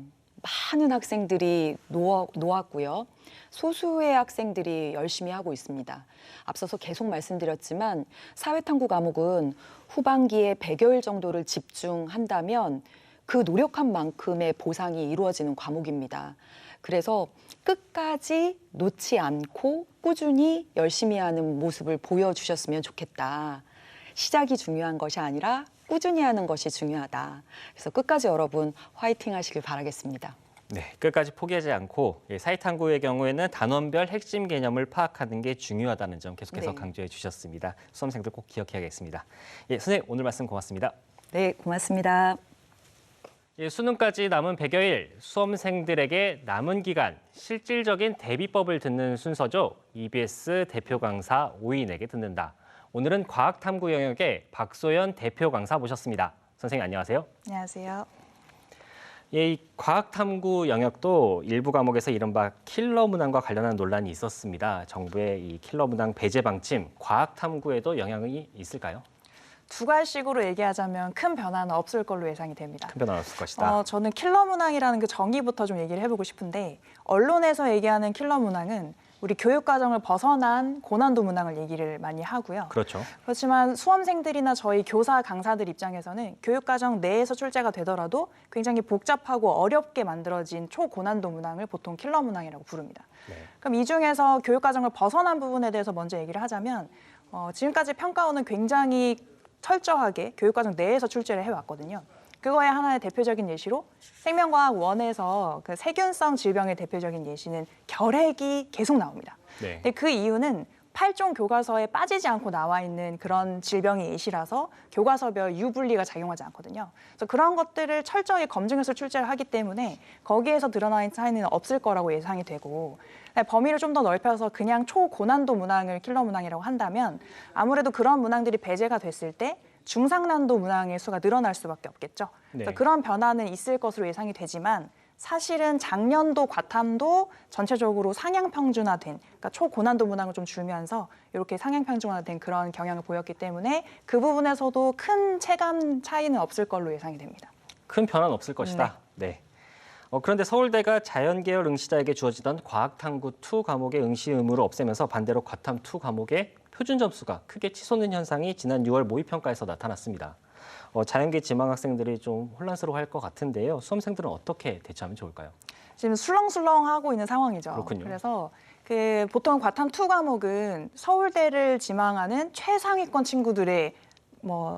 많은 학생들이 놓았고요. 소수의 학생들이 열심히 하고 있습니다. 앞서서 계속 말씀드렸지만 사회탐구 과목은 후반기에 100여일 정도를 집중한다면 그 노력한 만큼의 보상이 이루어지는 과목입니다. 그래서 끝까지 놓지 않고 꾸준히 열심히 하는 모습을 보여주셨으면 좋겠다. 시작이 중요한 것이 아니라 꾸준히 하는 것이 중요하다. 그래서 끝까지 여러분 화이팅 하시길 바라겠습니다. 네, 끝까지 포기하지 않고 사회탐구의 경우에는 단원별 핵심 개념을 파악하는 게 중요하다는 점 계속해서 네. 강조해 주셨습니다. 수험생들 꼭 기억해야겠습니다. 선생님 오늘 말씀 고맙습니다. 네, 고맙습니다. 수능까지 남은 100여일, 수험생들에게 남은 기간 실질적인 대비법을 듣는 순서죠. EBS 대표 강사 5인에게 듣는다. 오늘은 과학탐구 영역의 박소연 대표 강사 모셨습니다. 선생님 안녕하세요. 안녕하세요. 이 과학탐구 영역도 일부 과목에서 이른바 킬러 문항과 관련한 논란이 있었습니다. 정부의 이 킬러 문항 배제 방침, 과학탐구에도 영향이 있을까요? 두 가지식으로 얘기하자면 큰 변화는 없을 걸로 예상이 됩니다. 큰 변화는 없을 것이다. 저는 킬러 문항이라는 그 정의부터 좀 얘기를 해보고 싶은데 언론에서 얘기하는 킬러 문항은 우리 교육과정을 벗어난 고난도 문항을 얘기를 많이 하고요. 그렇죠. 그렇지만 수험생들이나 저희 교사, 강사들 입장에서는 교육과정 내에서 출제가 되더라도 굉장히 복잡하고 어렵게 만들어진 초고난도 문항을 보통 킬러 문항이라고 부릅니다. 네. 그럼 이 중에서 교육과정을 벗어난 부분에 대해서 먼저 얘기를 하자면 지금까지 평가원은 굉장히 철저하게 교육과정 내에서 출제를 해왔거든요. 그거의 하나의 대표적인 예시로 생명과학 1에서 그 세균성 질병의 대표적인 예시는 결핵이 계속 나옵니다. 네. 근데 그 이유는 8종 교과서에 빠지지 않고 나와 있는 그런 질병의 예시라서 교과서별 유분리가 작용하지 않거든요. 그래서 그런 것들을 철저히 검증해서 출제를 하기 때문에 거기에서 드러나 있는 차이는 없을 거라고 예상이 되고 범위를 좀 더 넓혀서 그냥 초고난도 문항을 킬러 문항이라고 한다면 아무래도 그런 문항들이 배제가 됐을 때 중상난도 문항의 수가 늘어날 수밖에 없겠죠. 그래서 네. 그런 변화는 있을 것으로 예상이 되지만 사실은 작년도 과탐도 전체적으로 상향 평준화된, 그러니까 초고난도 문항을 좀 줄면서 이렇게 상향 평준화된 그런 경향을 보였기 때문에 그 부분에서도 큰 체감 차이는 없을 걸로 예상이 됩니다. 큰 변화는 없을 것이다. 네. 그런데 서울대가 자연계열 응시자에게 주어지던 과학탐구 2 과목의 응시 의무를 없애면서 반대로 과탐 2 과목의 표준 점수가 크게 치솟는 현상이 지난 6월 모의평가에서 나타났습니다. 자연계 지망 학생들이 좀 혼란스러워할 것 같은데요. 수험생들은 어떻게 대처하면 좋을까요? 지금 술렁술렁하고 있는 상황이죠. 그렇군요. 그래서 보통 과탐 2 과목은 서울대를 지망하는 최상위권 친구들의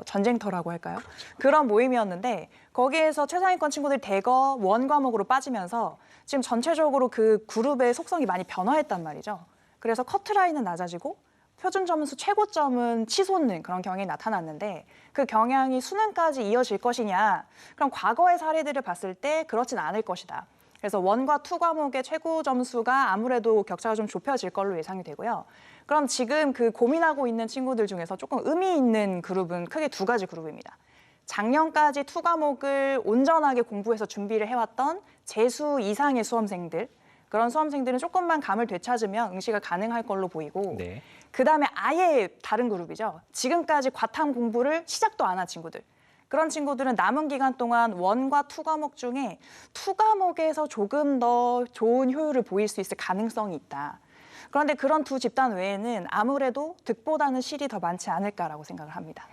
전쟁터라고 할까요? 그런 모임이었는데 거기에서 최상위권 친구들이 대거 원 과목으로 빠지면서 지금 전체적으로 그 그룹의 속성이 많이 변화했단 말이죠. 그래서 커트라인은 낮아지고 표준 점수 최고점은 치솟는 그런 경향이 나타났는데 그 경향이 수능까지 이어질 것이냐? 그럼 과거의 사례들을 봤을 때 그렇진 않을 것이다. 그래서 1과 2 과목의 최고 점수가 아무래도 격차가 좀 좁혀질 걸로 예상이 되고요. 그럼 지금 그 고민하고 있는 친구들 중에서 조금 의미 있는 그룹은 크게 2가지 그룹입니다. 작년까지 2 과목을 온전하게 공부해서 준비를 해왔던 재수 이상의 수험생들, 그런 수험생들은 조금만 감을 되찾으면 응시가 가능할 걸로 보이고 네. 그다음에 아예 다른 그룹이죠. 지금까지 과탐 공부를 시작도 안 한 친구들. 그런 친구들은 남은 기간 동안 1과 2 과목 중에 2 과목에서 조금 더 좋은 효율을 보일 수 있을 가능성이 있다. 그런데 그런 2 집단 외에는 아무래도 득보다는 실이 더 많지 않을까라고 생각을 합니다.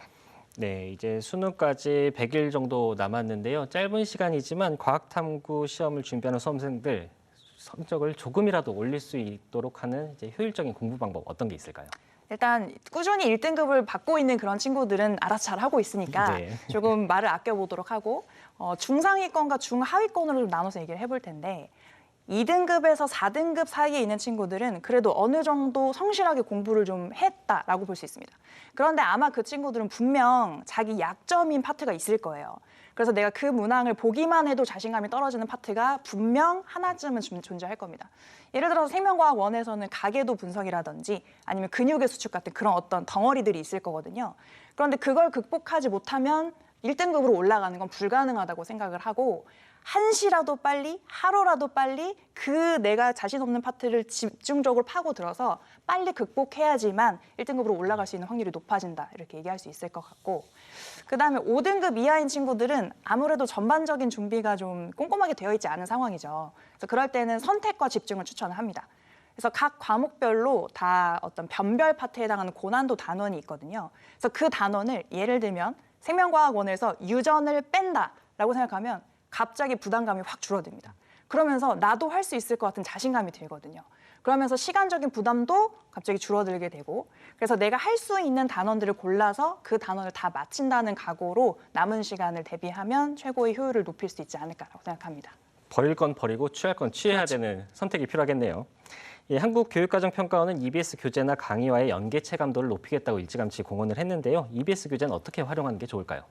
네, 이제 수능까지 100일 정도 남았는데요. 짧은 시간이지만 과학탐구 시험을 준비하는 수험생들 성적을 조금이라도 올릴 수 있도록 하는 이제 효율적인 공부 방법 어떤 게 있을까요? 일단 꾸준히 1등급을 받고 있는 그런 친구들은 알아서 잘 하고 있으니까 네. 조금 말을 아껴보도록 하고 중상위권과 중하위권으로 좀 나눠서 얘기를 해볼 텐데 2등급에서 4등급 사이에 있는 친구들은 그래도 어느 정도 성실하게 공부를 좀 했다라고 볼 수 있습니다. 그런데 아마 그 친구들은 분명 자기 약점인 파트가 있을 거예요. 그래서 내가 그 문항을 보기만 해도 자신감이 떨어지는 파트가 분명 하나쯤은 존재할 겁니다. 예를 들어서 생명과학 1에서는 가계도 분석이라든지 아니면 근육의 수축 같은 그런 어떤 덩어리들이 있을 거거든요. 그런데 그걸 극복하지 못하면 1등급으로 올라가는 건 불가능하다고 생각을 하고 한시라도 빨리, 하루라도 빨리 그 내가 자신 없는 파트를 집중적으로 파고들어서 빨리 극복해야지만 1등급으로 올라갈 수 있는 확률이 높아진다. 이렇게 얘기할 수 있을 것 같고 그다음에 5등급 이하인 친구들은 아무래도 전반적인 준비가 좀 꼼꼼하게 되어 있지 않은 상황이죠. 그래서 그럴 때는 선택과 집중을 추천을 합니다. 그래서 각 과목별로 다 어떤 변별 파트에 해당하는 고난도 단원이 있거든요. 그래서 그 단원을 예를 들면 생명과학 1에서 유전을 뺀다라고 생각하면 갑자기 부담감이 확 줄어듭니다. 그러면서 나도 할 수 있을 것 같은 자신감이 들거든요. 그러면서 시간적인 부담도 갑자기 줄어들게 되고 그래서 내가 할 수 있는 단원들을 골라서 그 단원을 다 마친다는 각오로 남은 시간을 대비하면 최고의 효율을 높일 수 있지 않을까라고 생각합니다. 버릴 건 버리고 취할 건 취해야 되는 선택이 필요하겠네요. 한국교육과정평가원은 EBS 교재나 강의와의 연계 체감도를 높이겠다고 일찌감치 공언을 했는데요. EBS 교재는 어떻게 활용하는 게 좋을까요?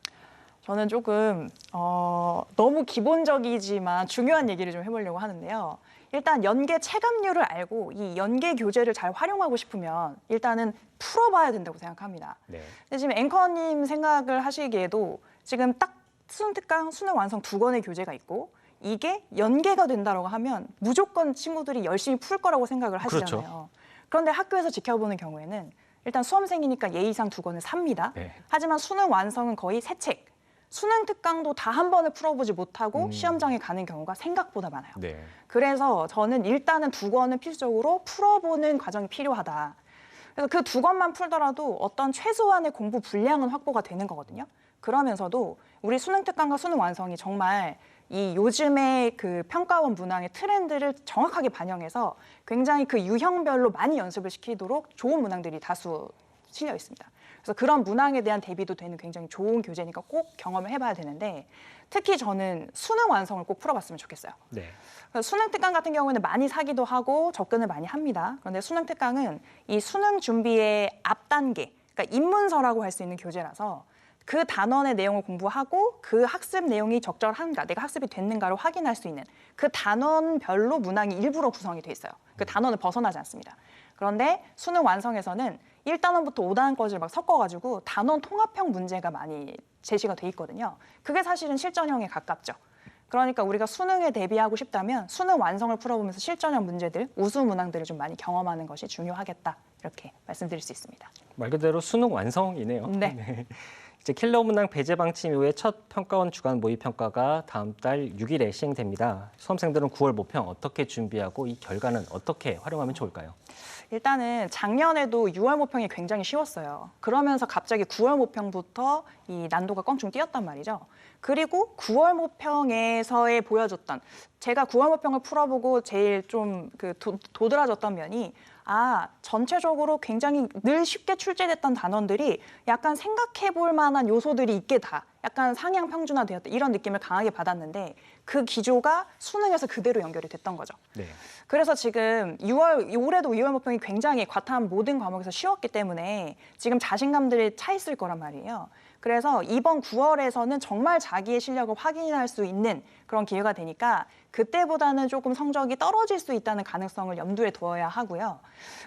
저는 조금 너무 기본적이지만 중요한 얘기를 좀 해보려고 하는데요. 일단 연계 체감률을 알고 이 연계 교재를 잘 활용하고 싶으면 일단은 풀어봐야 된다고 생각합니다. 네. 근데 지금 앵커님 생각을 하시기에도 지금 딱 수능 특강, 수능 완성 2권의 교재가 있고 이게 연계가 된다고 하면 무조건 친구들이 열심히 풀 거라고 생각을 하시잖아요. 그렇죠. 그런데 학교에서 지켜보는 경우에는 일단 수험생이니까 예의상 2권을 삽니다. 네. 하지만 수능 완성은 거의 3책. 수능 특강도 다 한 번에 풀어보지 못하고 시험장에 가는 경우가 생각보다 많아요. 네. 그래서 저는 일단은 두 권은 필수적으로 풀어보는 과정이 필요하다. 그래서 그 두 권만 풀더라도 어떤 최소한의 공부 분량은 확보가 되는 거거든요. 그러면서도 우리 수능 특강과 수능 완성이 정말 이 요즘의 그 평가원 문항의 트렌드를 정확하게 반영해서 굉장히 그 유형별로 많이 연습을 시키도록 좋은 문항들이 다수 실려 있습니다. 그래서 그런 문항에 대한 대비도 되는 굉장히 좋은 교재니까 꼭 경험을 해봐야 되는데 특히 저는 수능 완성을 꼭 풀어봤으면 좋겠어요. 네. 그래서 수능 특강 같은 경우에는 많이 사기도 하고 접근을 많이 합니다. 그런데 수능 특강은 이 수능 준비의 앞 단계, 그러니까 입문서라고 할 수 있는 교재라서 그 단원의 내용을 공부하고 그 학습 내용이 적절한가, 내가 학습이 됐는가를 확인할 수 있는 그 단원별로 문항이 일부러 구성이 돼 있어요. 그 단원을 벗어나지 않습니다. 그런데 수능 완성에서는 1단원부터 5단원까지를 막 섞어가지고 단원 통합형 문제가 많이 제시가 돼 있거든요. 그게 사실은 실전형에 가깝죠. 그러니까 우리가 수능에 대비하고 싶다면 수능 완성을 풀어보면서 실전형 문제들, 우수 문항들을 좀 많이 경험하는 것이 중요하겠다. 이렇게 말씀드릴 수 있습니다. 말 그대로 수능 완성이네요. 네. 이제 킬러 문항 배제 방침 이후에 첫 평가원 주간 모의 평가가 다음 달 6일에 시행됩니다. 수험생들은 9월 모평 어떻게 준비하고 이 결과는 어떻게 활용하면 좋을까요? 일단은 작년에도 6월 모평이 굉장히 쉬웠어요. 그러면서 갑자기 9월 모평부터 이 난도가 껑충 뛰었단 말이죠. 그리고 9월 모평에서의 보여줬던 제가 9월 모평을 풀어보고 제일 좀 도드라졌던 면이 전체적으로 굉장히 늘 쉽게 출제됐던 단원들이 약간 생각해볼 만한 요소들이 있게다. 약간 상향 평준화되었다. 이런 느낌을 강하게 받았는데 그 기조가 수능에서 그대로 연결이 됐던 거죠. 네. 그래서 지금 올해도 2월 모평이 굉장히 과탐 모든 과목에서 쉬웠기 때문에 지금 자신감들이 차 있을 거란 말이에요. 그래서 이번 9월에서는 정말 자기의 실력을 확인할 수 있는 그런 기회가 되니까 그때보다는 조금 성적이 떨어질 수 있다는 가능성을 염두에 두어야 하고요.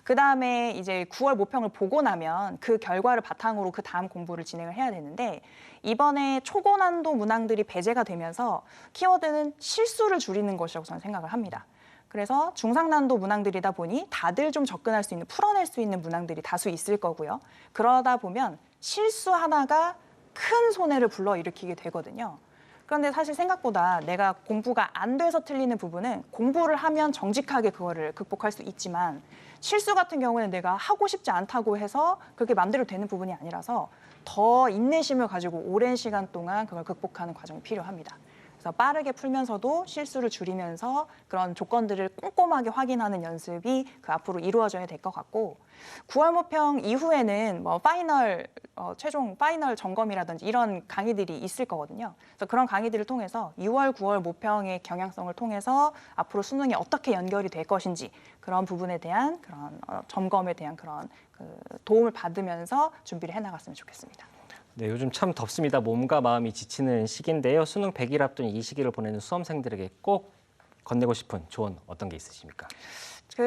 그다음에 이제 9월 모평을 보고 나면 그 결과를 바탕으로 그 다음 공부를 진행을 해야 되는데 이번에 초고난도 문항들이 배제가 되면서 키워드는 실수를 줄이는 것이라고 저는 생각을 합니다. 그래서 중상난도 문항들이다 보니 다들 좀 접근할 수 있는, 풀어낼 수 있는 문항들이 다수 있을 거고요. 그러다 보면 실수 하나가 큰 손해를 불러일으키게 되거든요. 그런데 사실 생각보다 내가 공부가 안 돼서 틀리는 부분은 공부를 하면 정직하게 그거를 극복할 수 있지만 실수 같은 경우는 내가 하고 싶지 않다고 해서 그렇게 마음대로 되는 부분이 아니라서 더 인내심을 가지고 오랜 시간 동안 그걸 극복하는 과정이 필요합니다. 그래서 빠르게 풀면서도 실수를 줄이면서 그런 조건들을 꼼꼼하게 확인하는 연습이 그 앞으로 이루어져야 될 것 같고 9월 모평 이후에는 뭐 최종 파이널 점검이라든지 이런 강의들이 있을 거거든요. 그래서 그런 강의들을 통해서 6월, 9월 모평의 경향성을 통해서 앞으로 수능이 어떻게 연결이 될 것인지 그런 부분에 대한 그런 점검에 대한 그런 도움을 받으면서 준비를 해나갔으면 좋겠습니다. 네, 요즘 참 덥습니다. 몸과 마음이 지치는 시기인데요. 수능 100일 앞둔 이 시기를 보내는 수험생들에게 꼭 건네고 싶은 조언 어떤 게 있으십니까?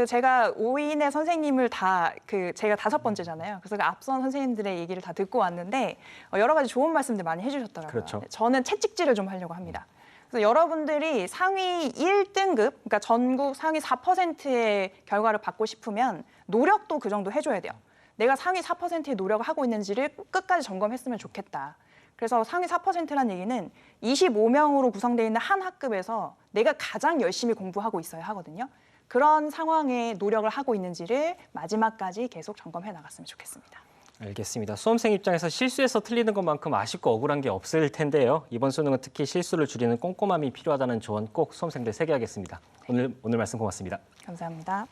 제가 5인의 선생님을 제가 5번째잖아요. 그래서 그 앞선 선생님들의 얘기를 다 듣고 왔는데 여러 가지 좋은 말씀들 많이 해주셨더라고요. 그렇죠. 저는 채찍질을 좀 하려고 합니다. 그래서 여러분들이 상위 1등급, 그러니까 전국 상위 4%의 결과를 받고 싶으면 노력도 그 정도 해줘야 돼요. 내가 상위 4%의 노력을 하고 있는지를 끝까지 점검했으면 좋겠다. 그래서 상위 4%라는 얘기는 25명으로 구성되어 있는 한 학급에서 내가 가장 열심히 공부하고 있어야 하거든요. 그런 상황에 노력을 하고 있는지를 마지막까지 계속 점검해 나갔으면 좋겠습니다. 알겠습니다. 수험생 입장에서 실수해서 틀리는 것만큼 아쉽고 억울한 게 없을 텐데요. 이번 수능은 특히 실수를 줄이는 꼼꼼함이 필요하다는 조언 꼭 수험생들 새겨야겠습니다. 오늘 말씀 고맙습니다. 감사합니다.